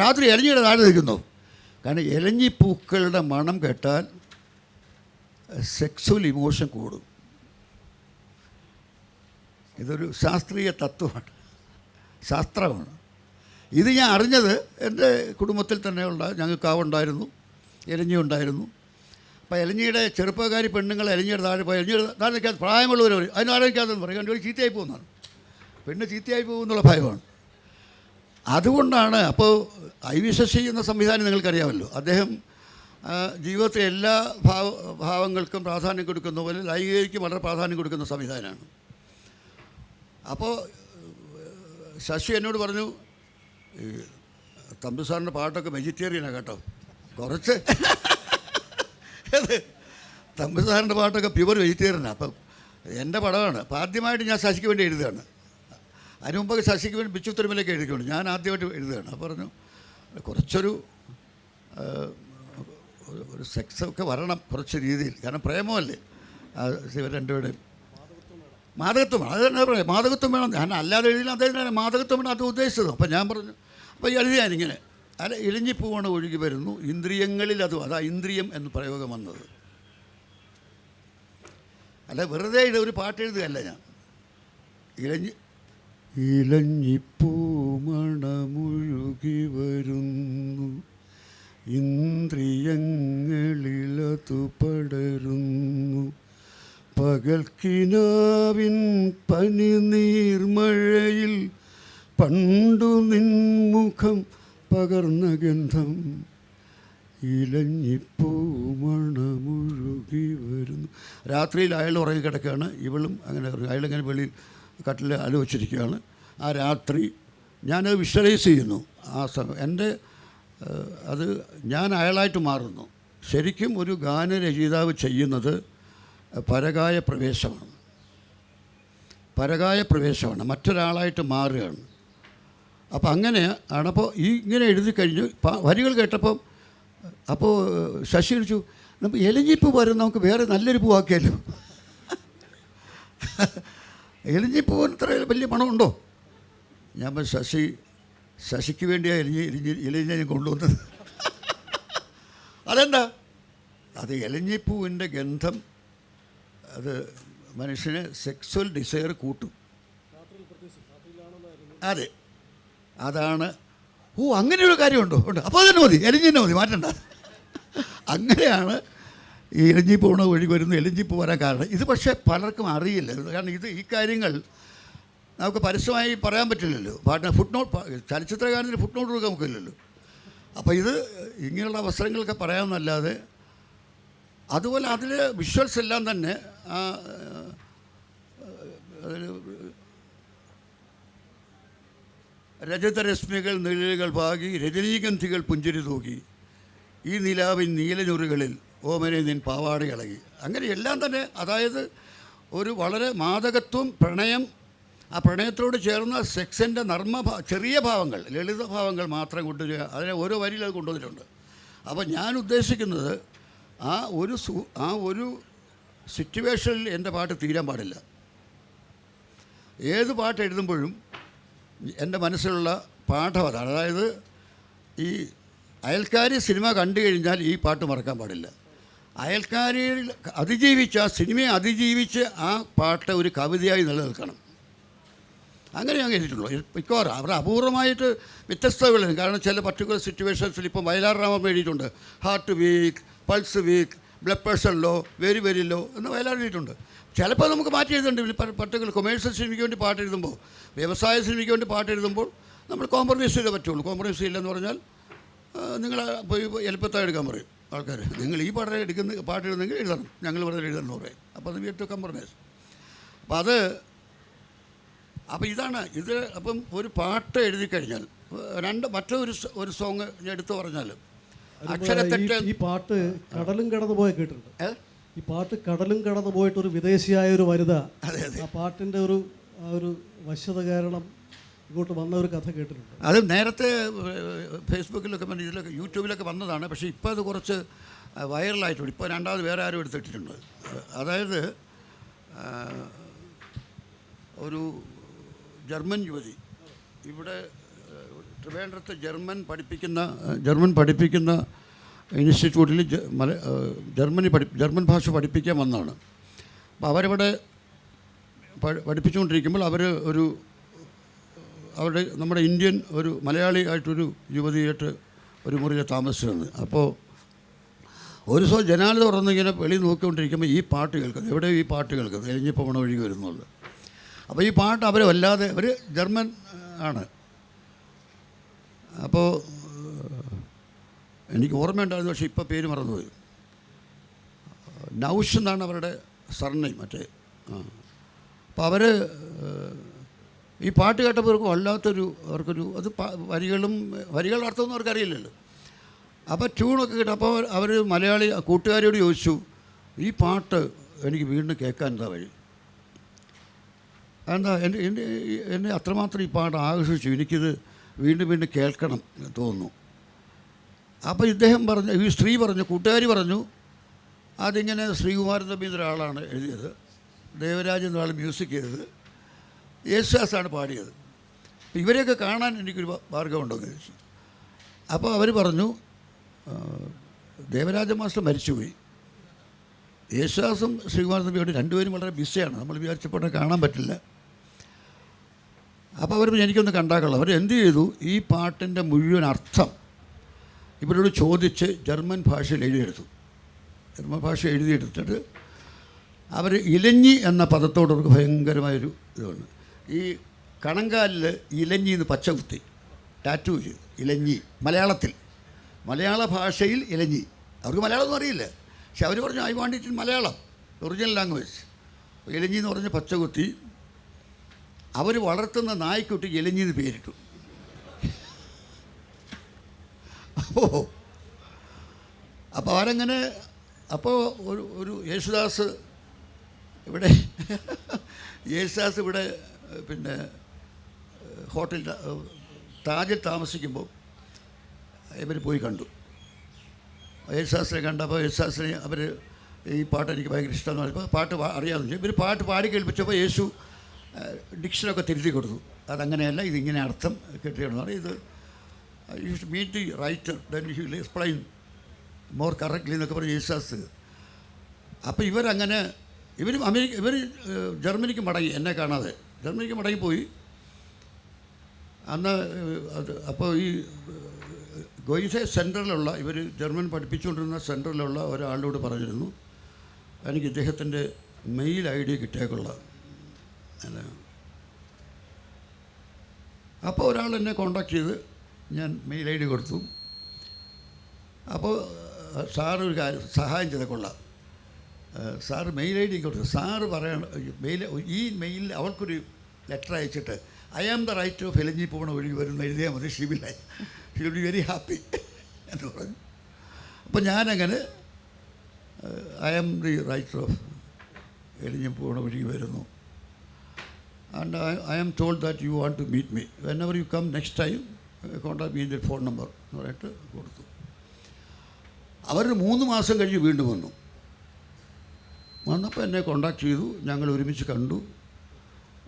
രാത്രി എലഞ്ഞിയുടെ താഴെ നിൽക്കുന്നു. കാരണം എലഞ്ഞിപ്പൂക്കളുടെ മണം കേട്ടാൽ സെക്സ്വൽ ഇമോഷൻ കൂടും. ഇതൊരു ശാസ്ത്രീയ തത്വമാണ്, ശാസ്ത്രമാണ്. ഇത് ഞാൻ അറിഞ്ഞത് എൻ്റെ കുടുംബത്തിൽ തന്നെയുള്ള ഞങ്ങൾക്ക് കാവുണ്ടായിരുന്നു, എലഞ്ഞി ഉണ്ടായിരുന്നു. അപ്പോൾ എലഞ്ഞിയുടെ ചെറുപ്പക്കാരി പെണ്ണുങ്ങൾ എലഞ്ഞിയുടെ താഴെ പോയി എലഞ്ഞിയുടെ താഴെ നിൽക്കാതെ പ്രായമുള്ളവർ അതിനാലോചിക്കാതെന്ന് പറയും. എൻ്റെ ഒരു ചീത്തയായി പോകുന്നതാണ്, പെണ്ണ് ചീത്തയായി പോകുമെന്നുള്ള ഭയമാണ്. അതുകൊണ്ടാണ്. അപ്പോൾ IV ശശി എന്ന സംവിധാനം നിങ്ങൾക്കറിയാമല്ലോ. അദ്ദേഹം ജീവിതത്തിലെ എല്ലാ ഭാവങ്ങൾക്കും പ്രാധാന്യം കൊടുക്കുന്ന പോലെ ലൈംഗികതയ്ക്ക് വളരെ പ്രാധാന്യം കൊടുക്കുന്ന സംവിധാനമാണ്. അപ്പോൾ ശശി എന്നോട് പറഞ്ഞു, ഈ തമ്പി സാറിൻ്റെ പാട്ടൊക്കെ വെജിറ്റേറിയനാണ് കേട്ടോ, കുറച്ച് തമ്പി സാറിൻ്റെ പാട്ടൊക്കെ പ്യുവർ വെജിറ്റേറിയനാണ്. അപ്പം എൻ്റെ പടമാണ്. അപ്പോൾ ആദ്യമായിട്ട് ഞാൻ ശശിക്ക് വേണ്ടി എഴുതുകയാണ്. അതിന് മുമ്പൊക്കെ ശശിക്ക് വേണ്ടി ബിച്ചു തിരുമലയൊക്കെ എഴുതിക്കൊണ്ട് ഞാൻ ആദ്യമായിട്ട് എഴുതുകയാണ്. അപ്പോൾ പറഞ്ഞു കുറച്ചൊരു ഒരു സെക്സൊക്കെ വരണം കുറച്ച് രീതിയിൽ, കാരണം പ്രേമമല്ലേ ഇവർ രണ്ടുപേരുടെയും. മാതകത്വം വേണം, അത് തന്നെ പറയാം, മാതകത്വം വേണം. ഞാൻ അല്ലാതെ എഴുതിയില്ല, അദ്ദേഹം മാതകത്വം വേണം അത് ഉദ്ദേശിച്ചത്. അപ്പോൾ ഞാൻ പറഞ്ഞു, അപ്പോൾ എഴുതിയാനിങ്ങനെ അല്ല ഇലഞ്ഞിപ്പൂവാണ് ഒഴുകി വരുന്നു ഇന്ദ്രിയങ്ങളിൽ, അതാ ഇന്ദ്രിയം എന്ന് പ്രയോഗം വന്നത്. അല്ല വെറുതെ ഒരു പാട്ട് എഴുതുകയല്ല ഞാൻ. ഇലഞ്ഞിപ്പൂമണമൊഴുകി വരുന്നു ഇന്ദ്രിയങ്ങളിലതു പടരുന്നു പകൽക്കിനാവിൻ പനിനീർമഴയിൽ പണ്ടു നിൻമുഖം പകർന്ന ഗന്ധം ഇലഞ്ഞിപ്പൂമണമൊഴുകി വരുന്നു. രാത്രിയിൽ അയാൾ ഉറങ്ങിക്കിടക്കുകയാണ്, ഇവളും അങ്ങനെ അയാളിങ്ങനെ വെളിയിൽ കട്ടിൽ ആലോചിച്ചിരിക്കുകയാണ്. ആ രാത്രി ഞാനത് വിഷ്വലൈസ് ചെയ്യുന്നു. ആ എൻ്റെ അത് ഞാൻ അയാളായിട്ട് മാറുന്നു. ശരിക്കും ഒരു ഗാനരചയിതാവ് ചെയ്യുന്നത് പരകായ പ്രവേശമാണ്, പരകായ പ്രവേശമാണ്, മറ്റൊരാളായിട്ട് മാറുകയാണ്. അപ്പോൾ അങ്ങനെ ആണപ്പോൾ ഇങ്ങനെ എഴുതി കഴിഞ്ഞു വരികൾ കേട്ടപ്പം. അപ്പോൾ ശശി ചോദിച്ചു, നമുക്ക് എലഞ്ഞിപ്പൂ വരും, നമുക്ക് വേറെ നല്ലൊരു പൂവാക്കിയാലോ. എലഞ്ഞിപ്പൂവിന് ഇത്ര വലിയ മണമുണ്ടോ? ഞാൻ ശശിക്ക് വേണ്ടിയാണ് എലഞ്ഞി കൊണ്ടുവന്നത്. അതെന്താ? അത് എലഞ്ഞിപ്പൂവിൻ്റെ ഗന്ധം അത് മനുഷ്യന് സെക്സ്വൽ ഡിസയർ കൂട്ടും. അതെ, അതാണ്. ഓ അങ്ങനെയൊരു കാര്യമുണ്ടോ? ഉണ്ട്. അപ്പോൾ തന്നെ മതി, എലഞ്ഞിനെ മതി, മാറ്റണ്ട. അങ്ങനെയാണ് ഈ എലഞ്ഞിപ്പൂണ വഴി വരുന്നു എലഞ്ഞിപ്പൂ വരാൻ കാരണം. ഇത് പക്ഷേ പലർക്കും അറിയില്ല. കാരണം ഈ കാര്യങ്ങൾ നമുക്ക് പരസ്യമായി പറയാൻ പറ്റില്ലല്ലോ. പാട്ടിന് ഫുട് നോട്ട്, ചലച്ചിത്രഗാനത്തിന് ഫുട് നോട്ട് കൊടുക്കാൻ നമുക്കില്ലല്ലോ. അപ്പോൾ ഇത് ഇങ്ങനെയുള്ള അവസരങ്ങളൊക്കെ പറയാമെന്നല്ലാതെ, അതുപോലെ അതിൽ വിഷ്വൽസ് എല്ലാം തന്നെ രജതരശ്മികൾ നിഴലുകൾ പാകി രജനീഗന്ധികൾ പുഞ്ചിരി തൂകി ഈ നിലാവിൻ നീലഞ്ഞുറുകളിൽ ഓമനെ നിൻ പാവാട ഇളകി. അങ്ങനെ എല്ലാം തന്നെ, അതായത് ഒരു വളരെ മാദകത്വം, പ്രണയം, ആ പ്രണയത്തോട് ചേർന്ന സെക്സിൻ്റെ ചെറിയ ഭാവങ്ങൾ, ലളിത ഭാവങ്ങൾ മാത്രം കൊണ്ടുവരിക. അതിനെ ഓരോ വരിയിൽ അത് കൊണ്ടുവന്നിട്ടുണ്ട്. അപ്പോൾ ഞാൻ ഉദ്ദേശിക്കുന്നത് ആ ഒരു സിറ്റുവേഷനിൽ എൻ്റെ പാട്ട് തീരാൻ പാടില്ല. ഏത് പാട്ട് എഴുതുമ്പോഴും എൻ്റെ മനസ്സിലുള്ള പാഠം അതാണ്. അതായത് ഈ അയൽക്കാരി സിനിമ കണ്ടു കഴിഞ്ഞാൽ ഈ പാട്ട് മറക്കാൻ പാടില്ല. അയൽക്കാരിയിൽ അതിജീവിച്ച്, ആ സിനിമയെ അതിജീവിച്ച് ആ പാട്ട് ഒരു കവിതയായി നിലനിൽക്കണം. അങ്ങനെ ഞാൻ കേട്ടിട്ടുള്ളൂ. മിക്കവാറും അവിടെ അപൂർവമായിട്ട് വ്യത്യസ്തതകളുണ്ട്. കാരണം ചില പർട്ടിക്കുലർ സിറ്റുവേഷൻസിൽ ഇപ്പം വയലാർ രാമൻ എഴുതിയിട്ടുണ്ട്, heart weak, pulse weak, blood pressure low, very very low എന്ന് വയലാർ എഴുതിയിട്ടുണ്ട്. ചിലപ്പോൾ നമുക്ക് മാറ്റി എഴുതുന്നുണ്ട്. പർട്ടിക്കുലർ കൊമേഴ്ഷ്യൽ സിനിമയ്ക്ക് വേണ്ടി പാട്ട് എഴുതുമ്പോൾ, വ്യവസായ സിനിമയ്ക്ക് വേണ്ടി പാട്ട് എഴുതുമ്പോൾ നമ്മൾ കോംപ്രമൈസ് ചെയ്തേ പറ്റുള്ളൂ. കോംപ്രമൈസ് ഇല്ലെന്ന് പറഞ്ഞാൽ നിങ്ങൾ പോയി എളുപ്പത്തായി എടുക്കാൻ പറയും ആൾക്കാർ. നിങ്ങൾ ഈ പാട്ട് എഴുതുന്നെങ്കിൽ എഴുതണം, ഞങ്ങൾ വെറുതെ എഴുതണമെന്ന് പറയും. അപ്പോൾ അത് വീട്ടിൽ കോംപ്രമൈസ്. അപ്പോൾ ഇതാണ് ഇത്. അപ്പം ഒരു പാട്ട് എഴുതി കഴിഞ്ഞാൽ മറ്റൊരു സോങ് ഞാൻ എടുത്തു പറഞ്ഞാൽ അക്ഷരത്തെറ്റ്. ഈ പാട്ട് കടലും കടന്നു പോയ കേട്ടിട്ടുണ്ട്. ഈ പാട്ട് കടലും കടന്നു പോയിട്ട് ഒരു വിദേശിയായ ഒരു വനിത ആ പാട്ടിൻ്റെ ഒരു വശ്യത കാരണം ഇങ്ങോട്ട് വന്ന ഒരു കഥ കേട്ടിട്ടുണ്ട്. അത് നേരത്തെ ഫേസ്ബുക്കിലൊക്കെ ഇതിലൊക്കെ യൂട്യൂബിലൊക്കെ വന്നതാണ്. പക്ഷേ ഇപ്പോൾ അത് കുറച്ച് വൈറലായിട്ടുണ്ട്. ഇപ്പോൾ രണ്ടാമത് വേറെ ആരും എടുത്തിട്ടിട്ടുണ്ട്. അതായത് ഒരു ജർമ്മൻ യുവതി ഇവിടെ ട്രിവാൻഡ്രത്ത് ജർമ്മൻ പഠിപ്പിക്കുന്ന ഇൻസ്റ്റിറ്റ്യൂട്ടിൽ ജർമ്മൻ ഭാഷ പഠിപ്പിക്കാൻ വന്നതാണ്. അപ്പോൾ അവരവിടെ പഠിപ്പിച്ചുകൊണ്ടിരിക്കുമ്പോൾ അവർ അവരുടെ നമ്മുടെ ഇന്ത്യൻ ഒരു മലയാളി ആയിട്ടൊരു യുവതിയായിട്ട് ഒരു മുറിയിൽ താമസിച്ചിരുന്നു. അപ്പോൾ ഒരു ദിവസം ജനാല തുറന്നിങ്ങനെ വെളി നോക്കിക്കൊണ്ടിരിക്കുമ്പോൾ ഈ പാട്ട് കേൾക്കുന്നത്, എവിടെയും ഈ പാട്ട് കേൾക്കുന്നത്, എലിഞ്ഞിപ്പോൾ മണം ഒഴുകി വരുന്നുള്ളൂ. അപ്പോൾ ഈ പാട്ട് അവർ വല്ലാതെ, ഒരു ജർമ്മൻ ആണ്. അപ്പോൾ എനിക്ക് ഓർമ്മയുണ്ടായിരുന്നു, പക്ഷേ ഇപ്പോൾ പേര് മറന്നുപോയി. നൗഷ് എന്നാണ് അവരുടെ സർനെയിം മറ്റേ. അപ്പോൾ അവർ ഈ പാട്ട് കേട്ടപ്പോൾ അവർക്കൊരു അത് വരികളുടെ അർത്ഥമൊന്നും അവർക്കറിയില്ലല്ലോ. അപ്പോൾ ട്യൂണൊക്കെ കേട്ടു. അപ്പോൾ അവർ മലയാളി കൂട്ടുകാരോട് ചോദിച്ചു, ഈ പാട്ട് എനിക്ക് വീണ്ടും കേൾക്കാൻ എന്താ വഴി, എന്താ എന്നെ അത്രമാത്രം ഈ പാട്ട് ആകർഷിച്ചു, എനിക്കിത് വീണ്ടും വീണ്ടും കേൾക്കണം എന്ന് തോന്നുന്നു. അപ്പോൾ ഈ സ്ത്രീ പറഞ്ഞു, കൂട്ടുകാരി പറഞ്ഞു, അതിങ്ങനെ ശ്രീകുമാരൻ തമ്പി എന്നൊരാളാണ് എഴുതിയത്, ദേവരാജൻ എന്നൊരാൾ മ്യൂസിക് ചെയ്തത്, യേശുദാസാണ് പാടിയത്. ഇവരെയൊക്കെ കാണാൻ എനിക്കൊരു മാർഗമുണ്ടെന്ന് ചോദിച്ചു. അപ്പോൾ അവർ പറഞ്ഞു, ദേവരാജ മാസ്റ്റർ മരിച്ചുപോയി, യേശുദാസും ശ്രീകുമാരൻ തമ്പിയോട് രണ്ടുപേരും വളരെ ബിസിയാണ്, നമ്മൾ വിചാരിച്ചപ്പോൾ കാണാൻ പറ്റില്ല. അപ്പോൾ അവർ എനിക്കൊന്ന് കണ്ടാക്കുള്ളൂ. അവർ എന്ത് ചെയ്തു, ഈ പാട്ടിൻ്റെ മുഴുവൻ അർത്ഥം ഇവരോട് ചോദിച്ച് ജർമ്മൻ ഭാഷയിൽ എഴുതിയെടുത്തു. ജർമ്മൻ ഭാഷ എഴുതിയെടുത്തിട്ട് അവർ ഇലഞ്ഞി എന്ന പദത്തോട് അവർക്ക് ഭയങ്കരമായൊരു ഇതുണ്ട്. ഈ കണങ്കാലിൽ ഇലഞ്ഞി എന്ന് പച്ച കുത്തി ടാറ്റു ചെയ്തു, ഇലഞ്ഞി. മലയാള ഭാഷയിൽ ഇലഞ്ഞി. അവർക്ക് മലയാളമൊന്നും അറിയില്ല, പക്ഷെ അവർ പറഞ്ഞു I want it in Malayalam, original language. ഇലഞ്ഞി എന്ന് പറഞ്ഞ് പച്ച കുത്തി. അവർ വളർത്തുന്ന നായ്ക്കുട്ടി ഇലഞ്ഞി എന്ന് പേരിട്ടു. അപ്പോൾ അവരങ്ങനെ, അപ്പോൾ ഒരു യേശുദാസ് ഇവിടെ പിന്നെ ഹോട്ടൽ താജിൽ താമസിക്കുമ്പോൾ ഇവർ പോയി കണ്ടു. യേശുദാസിനെ കണ്ടപ്പോൾ യേശുദാസിനെ അവർ ഈ പാട്ട് എനിക്ക് ഭയങ്കര ഇഷ്ടമെന്ന് പറഞ്ഞപ്പോൾ പാട്ട് അറിയാമെന്ന് വെച്ചാൽ ഇവർ പാട്ട് പാടി കേൾപ്പിച്ചപ്പോൾ യേശു ഡിക്ഷനൊക്കെ തിരുത്തി കൊടുത്തു. അതങ്ങനെയല്ല, ഇതിങ്ങനെ അർത്ഥം കിട്ടിയെന്ന് പറയും. ഇത് you should meet the writer, then he will explain more correctly എന്നൊക്കെ പറഞ്ഞ് യേശുദാസ്. അപ്പോൾ ഇവർ ജർമ്മനിക്ക് മടങ്ങി, എന്നെ കാണാതെ ജർമ്മനിക്ക് മടങ്ങിപ്പോയി. അന്ന് അപ്പോൾ ഈ ഗോയിസെ സെൻറ്ററിലുള്ള ഇവർ ജർമ്മൻ പഠിപ്പിച്ചുകൊണ്ടിരുന്ന സെൻറ്ററിലുള്ള ഒരാളോട് പറഞ്ഞിരുന്നു, എനിക്ക് ഇദ്ദേഹത്തിൻ്റെ മെയിൽ ID കിട്ടിയേക്കുള്ള. അപ്പോൾ ഒരാൾ എന്നെ കോണ്ടാക്ട് ചെയ്ത് ഞാൻ മെയിൽ ID കൊടുത്തു. അപ്പോൾ സാറ് ഒരു കാര്യം സഹായം ചെയ്തേക്കൊള്ളാം, സാറ് മെയിൽ ID കൊടുത്തു. സാറ് പറയണം, ഈ മെയിലിൽ അവൾക്കൊരു ലെറ്റർ അയച്ചിട്ട് I am the writer of എലിഞ്ഞി പൂവണ ഒഴുകി വരുന്ന എഴുതിയാൽ മതി, she will be very happy എന്ന് പറഞ്ഞു. അപ്പോൾ ഞാനങ്ങനെ I am the writer of എലിഞ്ഞി പൂവണ ഒഴുകി വരുന്നു, and I am told that you want to meet me whenever you come next time contact me the phone number എന്ന് പറഞ്ഞിട്ട് കൊടുത്തു. അവർ 3 മാസം കഴിഞ്ഞ് വീണ്ടും വന്നപ്പോൾ എന്നെ കോണ്ടാക്ട് ചെയ്തു. ഞങ്ങൾ ഒരുമിച്ച് കണ്ടു.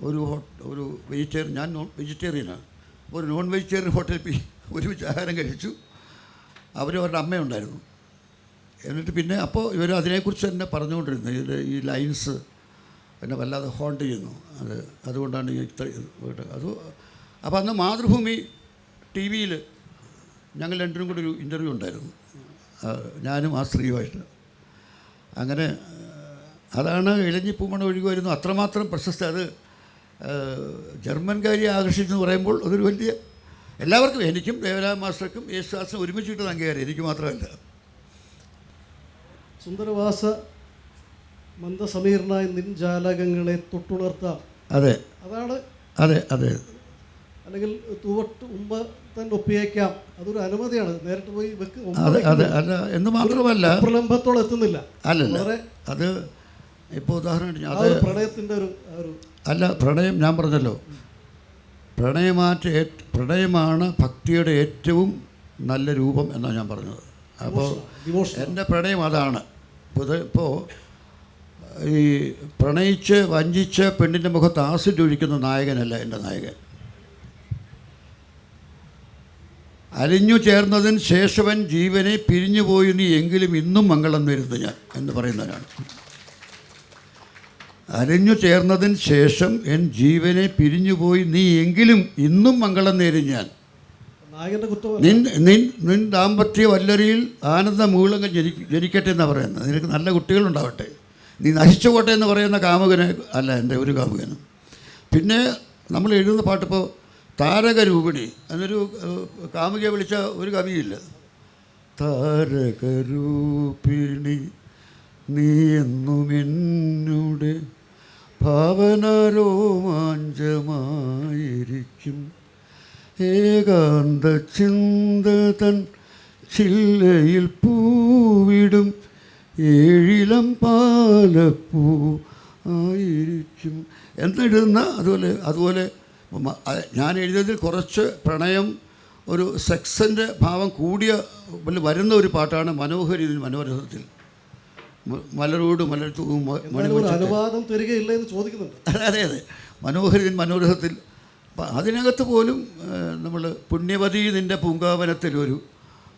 ഒരു വെജിറ്റേറിയൻ, ഞാൻ വെജിറ്റേറിയനാണ്, ഒരു നോൺ വെജിറ്റേറിയൻ ഹോട്ടലിൽ ഒരുമിച്ച് ആഹാരം കഴിച്ചു. അവരുടെ അമ്മയുണ്ടായിരുന്നു. എന്നിട്ട് പിന്നെ അപ്പോൾ ഇവർ അതിനെക്കുറിച്ച് തന്നെ പറഞ്ഞുകൊണ്ടിരുന്നു. ഈ ലൈൻസ് എന്നെ വല്ലാതെ ഹോണ്ട് ചെയ്യുന്നു, അതുകൊണ്ടാണ് അപ്പോൾ അന്ന് മാതൃഭൂമി TV-യിൽ ഞങ്ങൾ രണ്ടും കൂടി ഒരു ഇൻ്റർവ്യൂ ഉണ്ടായിരുന്നു, ഞാനും ആ സ്ത്രീയുമായിട്ട്. അങ്ങനെ അതാണ് ഇലഞ്ഞി പൂമണ ഒഴുകി വരുന്നു, അത്രമാത്രം പ്രശസ്തി. അത് ജർമ്മൻകാരിയെ ആകർഷിച്ചെന്ന് പറയുമ്പോൾ അതൊരു വലിയ, എല്ലാവർക്കും, എനിക്കും ദേവരാജ മാസ്റ്റർക്കും യേശുദാസിനും ഒരുമിച്ച് കിട്ടുന്ന അംഗീകാരം, എനിക്ക് മാത്രമല്ല. സുന്ദരവാസ മന്ദസമീർണായ നിൻജാലകങ്ങളെ തൊട്ടുണർത്താം. അതെ, അതാണ്. അതെ അതെ. അല്ലെങ്കിൽ തൂവട്ട് ഉമ്പ തന്നെ ഒപ്പിയേക്കാം, അതൊരു അനുമതിയാണ്. നേരിട്ട് പോയി അതെ അതെ. അല്ല എന്ന് മാത്രമല്ല, പ്രലംബത്തോളം എത്തുന്നില്ല. അല്ലല്ല, അത് ഇപ്പോൾ ഉദാഹരണം അത് പ്രണയത്തിൻ്റെ ഒരു അല്ല, പ്രണയം ഞാൻ പറഞ്ഞല്ലോ, പ്രണയമാണ് ഭക്തിയുടെ ഏറ്റവും നല്ല രൂപം എന്നാണ് ഞാൻ പറഞ്ഞത്. അപ്പോൾ എൻ്റെ പ്രണയം അതാണ്. ഇപ്പോൾ ഈ പ്രണയിച്ച് വഞ്ചിച്ച് പെണ്ണിൻ്റെ മുഖത്ത് ആസിഡ് ഒഴിക്കുന്ന നായകനല്ല എൻ്റെ നായകൻ. അലിഞ്ഞു ചേർന്നതിന് ശേഷവൻ ജീവനെ പിരിഞ്ഞുപോയി നീ എങ്കിലും ഇന്നും മംഗളം നേരുന്നു ഞാൻ എന്ന് പറയുന്നവരാണ്. അലിഞ്ഞു ചേർന്നതിന് ശേഷം എൻ ജീവനെ പിരിഞ്ഞുപോയി നീ എങ്കിലും ഇന്നും മംഗളം നേരും ഞാൻ. നിൻ ദാമ്പത്യ വല്ലരിയിൽ ആനന്ദ മൂലങ്ങൾ ജനിക്കട്ടെ എന്നാണ് പറയുന്നത്. നിനക്ക് നല്ല കുട്ടികളുണ്ടാവട്ടെ, നീ നശിച്ചു പോട്ടെ എന്ന് പറയുന്ന കാമുകന് അല്ല എൻ്റെ ഒരു കാമുകനും. പിന്നെ നമ്മൾ എഴുതുന്ന പാട്ടിപ്പോൾ താരകരൂപിണി എന്നൊരു കാമുകയെ വിളിച്ച ഒരു കവിയില്ല. താരകരൂപിണി നീ എന്നും എന്നുടെ ഭാവനാരോമാഞ്ചമായിരിക്കും, ഏകാന്ത ചിന്തതൻ ചില്ലയിൽ പൂവിടും ഏഴിലം പാലപ്പൂ ആയിരിക്കും എന്നെഴുതുന്ന അതുപോലെ ഞാൻ എഴുതിയതിൽ കുറച്ച് പ്രണയം, ഒരു സെക്സിൻ്റെ ഭാവം കൂടിയ വരുന്ന ഒരു പാട്ടാണ് മനോഹരി മനോരഥത്തിൽ. മലരോട് മലർത്തൂവും അനുവാദം തരികയില്ല എന്ന് ചോദിക്കുന്നുണ്ട്. അതെ മനോഹരി മനോരഥത്തിൽ. അതിനകത്ത് പോലും നമ്മൾ പുണ്യവതി നിൻ്റെ പൂങ്കാവനത്തിൽ ഒരു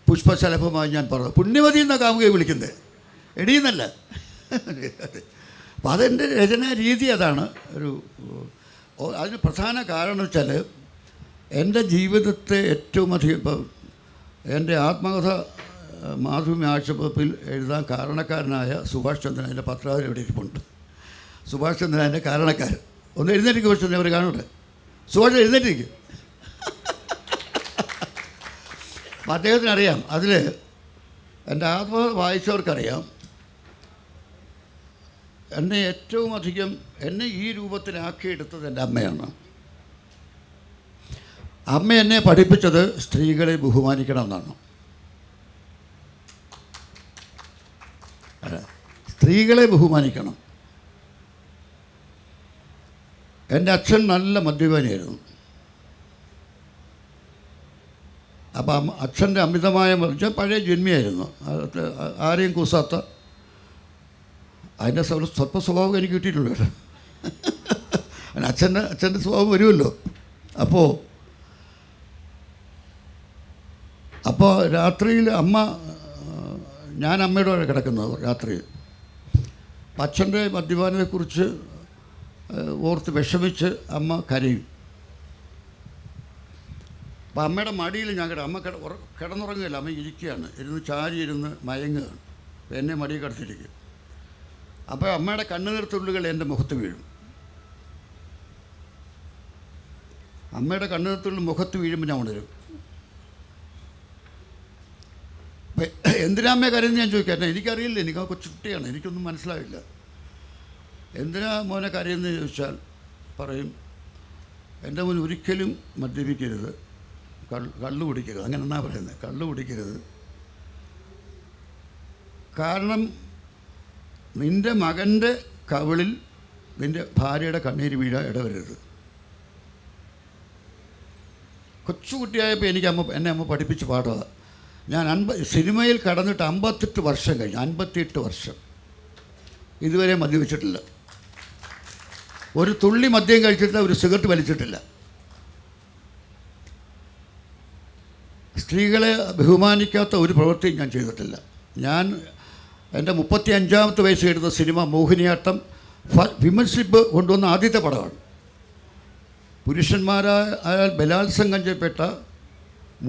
പുഷ്പശലഭമായി ഞാൻ പറഞ്ഞു. പുണ്യവതി എന്ന കാമുകയെ വിളിക്കുന്നത്, എടിയെന്നല്ല. അപ്പം അതെൻ്റെ രചനാ രീതി അതാണ്. അതിന് പ്രധാന കാരണം വെച്ചാൽ എൻ്റെ ജീവിതത്തെ ഏറ്റവും അധികം ഇപ്പം എൻ്റെ ആത്മകഥ മാതൃഭൂമി ആഴ്ചപ്പതിപ്പിൽ എഴുതാൻ കാരണക്കാരനായ സുഭാഷ് ചന്ദ്രൻ, എൻ്റെ പത്രാവലി ഇവിടെ ഇരിപ്പുണ്ട്. സുഭാഷ് ചന്ദ്രൻ എൻ്റെ കാരണക്കാരൻ. ഒന്ന് എഴുന്നേറ്റിരിക്കും, പക്ഷേ അവർ കാണട്ടെ. സുഭാഷ് എഴുന്നേറ്റിരിക്കും. അദ്ദേഹത്തിനറിയാം. അതിൽ എൻ്റെ ആത്മകഥ വായിച്ചവർക്കറിയാം, എന്നെ ഏറ്റവും അധികം എന്നെ ഈ രൂപത്തിലാക്കിയെടുത്തത് എൻ്റെ അമ്മയാണ്. അമ്മ എന്നെ പഠിപ്പിച്ചത് സ്ത്രീകളെ ബഹുമാനിക്കണം എന്നാണ്. സ്ത്രീകളെ ബഹുമാനിക്കണം. എൻ്റെ അച്ഛൻ നല്ല മദ്യപാനിയായിരുന്നു. അപ്പം അച്ഛൻ്റെ അമിതമായ മറിച്ച് പഴയ ജന്മിയായിരുന്നു, ആരെയും കൂസാത്ത. അതിൻ്റെ സ്വല്പ സ്വഭാവം എനിക്ക് കിട്ടിയിട്ടുള്ളൂ. അച്ഛൻ്റെ സ്വഭാവം വരുമല്ലോ. അപ്പോൾ രാത്രിയിൽ ഞാൻ അമ്മയുടെ കൂടെ കിടക്കുന്നത് രാത്രിയിൽ. അച്ഛൻ്റെ മദ്യപാനത്തെക്കുറിച്ച് ഓർത്ത് വിഷമിച്ച് അമ്മ കരയും. അപ്പം അമ്മയുടെ മടിയിൽ ഞാൻ അമ്മ കിടന്നുറങ്ങുകയല്ല, അമ്മ ഇരിക്കുകയാണ്, ചാരി ഇരുന്ന് മയങ്ങുകയാണ്. എന്നെ മടിയിൽ കിടത്തിയിരിക്കും. അപ്പോൾ അമ്മയുടെ കണ്ണുനീർത്തുള്ളികൾ എൻ്റെ മുഖത്ത് വീഴും. അമ്മയുടെ കണ്ണുനീർത്തുള്ളിൽ മുഖത്ത് വീഴുമ്പോൾ ഞാൻ ഉണരും. എന്തിനാ അമ്മയെ കരയുന്നത് ഞാൻ ചോദിക്കാം. എനിക്കറിയില്ല, എനിക്ക് ആ കൊച്ചുകുട്ടിയാണ്, എനിക്കൊന്നും മനസ്സിലാവില്ല. എന്തിനാ മോനെ കരയുന്നത് ചോദിച്ചാൽ പറയും, എൻ്റെ മോൻ ഒരിക്കലും മദ്യപിക്കരുത്, കള്ളു കുടിക്കരുത്. അങ്ങനെ എന്നാ പറയുന്നത്, കള്ളു കുടിക്കരുത്. കാരണം നിൻ്റെ മകൻ്റെ കവിളിൽ നിൻ്റെ ഭാര്യയുടെ കണ്ണീര് വീഴാൻ ഇടവരരുത്. കൊച്ചുകുട്ടിയായപ്പോൾ എന്നെ അമ്മ പഠിപ്പിച്ച് പാടുക. ഞാൻ സിനിമയിൽ കടന്നിട്ട് 58 വർഷം കഴിഞ്ഞു. 58 വർഷം ഇതുവരെ മദ്യപിച്ചിട്ടില്ല, ഒരു തുള്ളി മദ്യം കഴിച്ചിട്ടില്ല, ഒരു സിഗരറ്റ് വലിച്ചിട്ടില്ല. സ്ത്രീകളെ ബഹുമാനിക്കാത്ത ഒരു പ്രവൃത്തിയും ഞാൻ ചെയ്തിട്ടില്ല. ഞാൻ എൻ്റെ 35ാമത്തെ വയസ്സിൽ എടുത്ത സിനിമ മോഹിനിയാട്ടം വിമർശിപ്പ് കൊണ്ടുവന്ന ആദ്യത്തെ പടമാണ്. പുരുഷന്മാരായാൽ ബലാത്സംഗം ചെയ്യപ്പെട്ട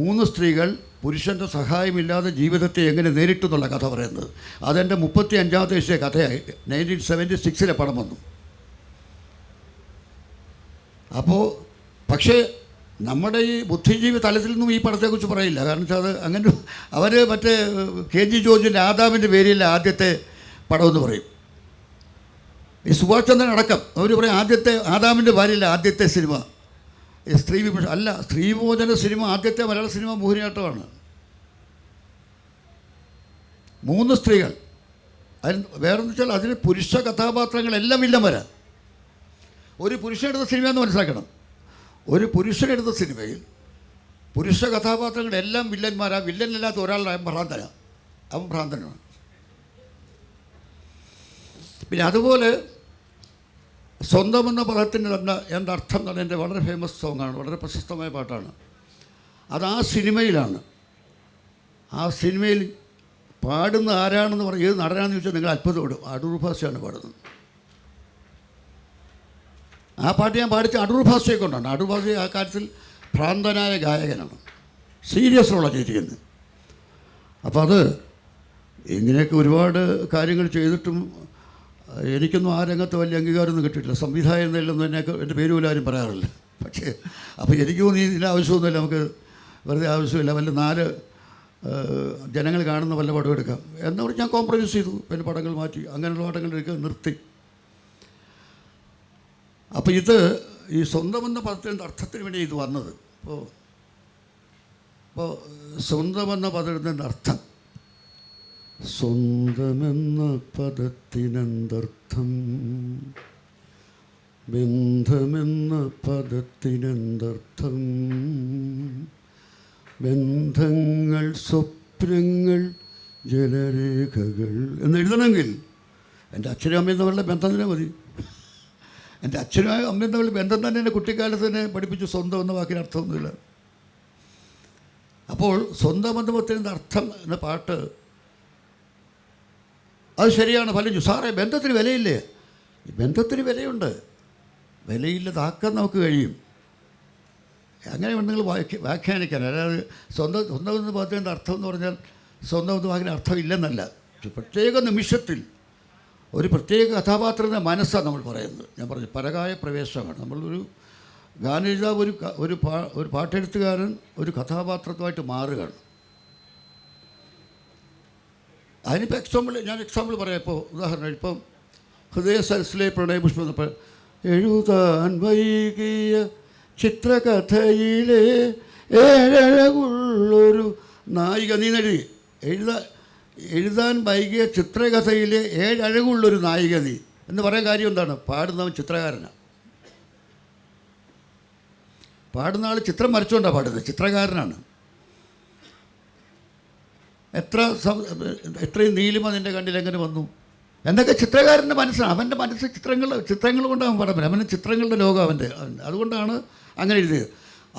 3 സ്ത്രീകൾ പുരുഷൻ്റെ സഹായമില്ലാതെ ജീവിതത്തെ എങ്ങനെ നേരിട്ടു എന്നുള്ള കഥ പറയുന്നത്. അതെൻ്റെ 35ാമത്തെ വയസ്സിലെ കഥയായി 1976 പടം വന്നു. അപ്പോൾ പക്ഷേ നമ്മുടെ ഈ ബുദ്ധിജീവി തലത്തിൽ നിന്നും ഈ പടത്തെക്കുറിച്ച് പറയില്ല. കാരണം വെച്ചാൽ അത് അങ്ങനെ അവർ മറ്റേ KG ജോർജിൻ്റെ ആദാമിൻ്റെ പേരിൽ ആദ്യത്തെ പടമെന്ന് പറയും. ഈ സുഭാഷ് ചന്ദ്രൻ അടക്കം അവർ പറയും ആദ്യത്തെ ആദാമിൻ്റെ ഭാര്യയില്ല ആദ്യത്തെ സിനിമ സ്ത്രീ വിമർശനം അല്ല, സ്ത്രീമോചന സിനിമ ആദ്യത്തെ മലയാള സിനിമ മോഹിനിയാട്ടമാണ്. 3 സ്ത്രീകൾ. അതിന് വേറെന്ന് വെച്ചാൽ അതിന് പുരുഷ കഥാപാത്രങ്ങളെല്ലാം വില്ലന്മാരാ. ഒരു പുരുഷനെടുത്ത സിനിമയെന്ന് മനസ്സിലാക്കണം. ഒരു പുരുഷനെടുത്ത സിനിമയിൽ പുരുഷ കഥാപാത്രങ്ങളെല്ലാം വില്ലന്മാരാ. വില്ലനില്ലാത്ത ഒരാളായ ഭ്രാന്തനാണ്, അവൻ ഭ്രാന്തനാണ്. പിന്നെ അതുപോലെ സ്വന്തം എന്ന പദത്തിൻ്റെ തന്നെ എൻ്റെ അർത്ഥം തന്നെ എൻ്റെ വളരെ ഫേമസ് സോങ്ങാണ്, വളരെ പ്രശസ്തമായ പാട്ടാണ്. അത് ആ സിനിമയിലാണ്. ആ സിനിമയിൽ പാടുന്ന ആരാണെന്ന് പറഞ്ഞ് ഏത് നടനാണെന്ന് ചോദിച്ചാൽ നിങ്ങൾ അത്ഭുതപ്പെടും. അടൂർ ഭാഷയാണ് പാടുന്നത്. ആ പാട്ട് ഞാൻ പാടിച്ച അടൂർ ഭാഷയെ കൊണ്ടാണ്. അടൂർ ഭാഷ ആ കാര്യത്തിൽ ഭ്രാന്തനായ ഗായകനാണ്, സീരിയസ് റോളാണ് ചെയ്തിരിക്കുന്നത്. അപ്പോൾ അത് ഇങ്ങനെയൊക്കെ ഒരുപാട് കാര്യങ്ങൾ ചെയ്തിട്ടും എനിക്കൊന്നും ആ രംഗത്ത് വലിയ അംഗീകാരമൊന്നും കിട്ടിയിട്ടില്ല. സംവിധായകൻ എന്നൊന്നും എന്നെയൊക്കെ എൻ്റെ പേര് പോലും ആരും പറയാറില്ല. പക്ഷേ അപ്പോൾ എനിക്ക് തോന്നി ഇതിൻ്റെ ആവശ്യമൊന്നുമില്ല, നമുക്ക് വെറുതെ ആവശ്യമില്ല, വല്ല 4 ജനങ്ങൾ കാണുന്ന വല്ല പടം എടുക്കാം എന്ന് പറഞ്ഞ് ഞാൻ കോംപ്രമൈസ് ചെയ്തു. പിന്നെ പടങ്ങൾ മാറ്റി, അങ്ങനെയുള്ള പടങ്ങൾ എടുക്കുക, നിർത്തി. അപ്പോൾ ഇത് ഈ സ്വന്തം എന്ന പദത്തിൻ്റെ അർത്ഥത്തിന് വേണ്ടി ഇത് വന്നത്. അപ്പോൾ സ്വന്തം എന്ന പദത്തിൻ്റെ അർത്ഥം, സ്വന്തമെന്ന പദത്തിനെന്തർത്ഥം, ബന്ധമെന്ന പദത്തിനെന്തർത്ഥം, ബന്ധങ്ങൾ, സ്വപ്നങ്ങൾ, ജലരേഖകൾ എന്നെഴുതണമെങ്കിൽ എൻ്റെ അച്ഛനും അമ്മയും തമ്മിലുള്ള ബന്ധം തന്നെ മതി. എൻ്റെ അച്ഛനും അമ്മയും തമ്മിൽ ബന്ധം തന്നെ എൻ്റെ കുട്ടിക്കാലത്ത് തന്നെ പഠിപ്പിച്ചു. സ്വന്തം എന്ന വാക്കിന് അർത്ഥമൊന്നുമില്ല. അപ്പോൾ സ്വന്തം ബന്ധത്തിൻ്റെ അർത്ഥം എന്ന പാട്ട് അത് ശരിയാണ്. പലരും സാറേ ബന്ധത്തിന് വിലയില്ലേ? ബന്ധത്തിന് വിലയുണ്ട്, വിലയില്ലതാക്കാൻ നമുക്ക് കഴിയും. അങ്ങനെ നിങ്ങൾ വ്യാഖ്യാനിക്കാൻ. അതായത് സ്വന്തം എന്ന പദത്തിൻ്റെ അർത്ഥം എന്ന് പറഞ്ഞാൽ സ്വന്തം എന്ന വാക്കിന് അർത്ഥമില്ലെന്നല്ല. പ്രത്യേക നിമിഷത്തിൽ ഒരു പ്രത്യേക കഥാപാത്രത്തിൻ്റെ മനസ്സാണ് നമ്മൾ പറയുന്നത്. ഞാൻ പറഞ്ഞു പരകായ പ്രവേശമാണ്. നമ്മളൊരു ഗാനരചയിതാവ്, ഒരു പാട്ടെഴുത്തുകാരൻ ഒരു കഥാപാത്രത്തുമായിട്ട് മാറുകയാണ്. അതിനിപ്പോൾ എക്സാമ്പിൾ പറയാം. ഇപ്പോൾ ഉദാഹരണം, ഇപ്പം ഹൃദയ സരസിലെ പ്രണയപുഷ്പം എന്നപ്പോൾ എഴുതാൻ വൈകിയ ചിത്രകഥയിലെ ഏഴഴകുള്ളൊരു നായിക, നീ നടി എഴുതാൻ വൈകിയ ചിത്രകഥയിലെ ഏഴഴകുള്ളൊരു നായിക നീ എന്ന് പറയാൻ കാര്യം എന്താണ്? പാടുന്നവൻ ചിത്രകാരനാണ്. പാടുന്ന ആൾ ചിത്രം വരച്ചുകൊണ്ടാണ് പാടുന്നത്, ചിത്രകാരനാണ്. എത്രയും നീലിമ നിൻ്റെ കണ്ണിൽ എങ്ങനെ വന്നു എന്നൊക്കെ ചിത്രകാരൻ്റെ മനസ്സാണ്. അവൻ്റെ മനസ്സ് ചിത്രങ്ങൾ കൊണ്ടാണ് അവൻ പാടാൻ. അവന് ചിത്രങ്ങളുടെ ലോകം അവൻ്റെ. അതുകൊണ്ടാണ് അങ്ങനെ എഴുതിയത്.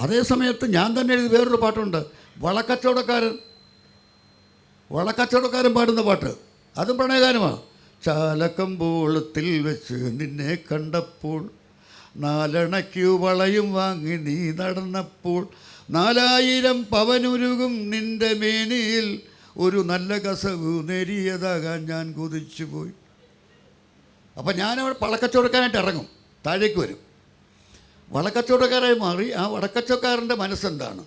അതേ സമയത്ത് ഞാൻ തന്നെ എഴുതി വേറൊരു പാട്ടുണ്ട്, വളക്കച്ചവടക്കാരൻ പാടുന്ന പാട്ട്. അതും പ്രണയഗാനമാണ്. ചാലക്കമ്പോളത്തിൽ വെച്ച് നിന്നെ കണ്ടപ്പോൾ, 4 വളയും വാങ്ങി നീ നടന്നപ്പോൾ, 4000 പവനുരുകും നിൻ്റെ മേനിയിൽ, ഒരു നല്ല കസവ് നേരിയതാകാൻ ഞാൻ കൊതിച്ചു പോയി. അപ്പം ഞാനവിടെ വളക്കച്ചവടക്കാനായിട്ട് ഇറങ്ങും, താഴേക്ക് വരും, വളക്കച്ചവടക്കാരായി മാറി. ആ വടക്കച്ചവടക്കാരൻ്റെ മനസ്സെന്താണ്?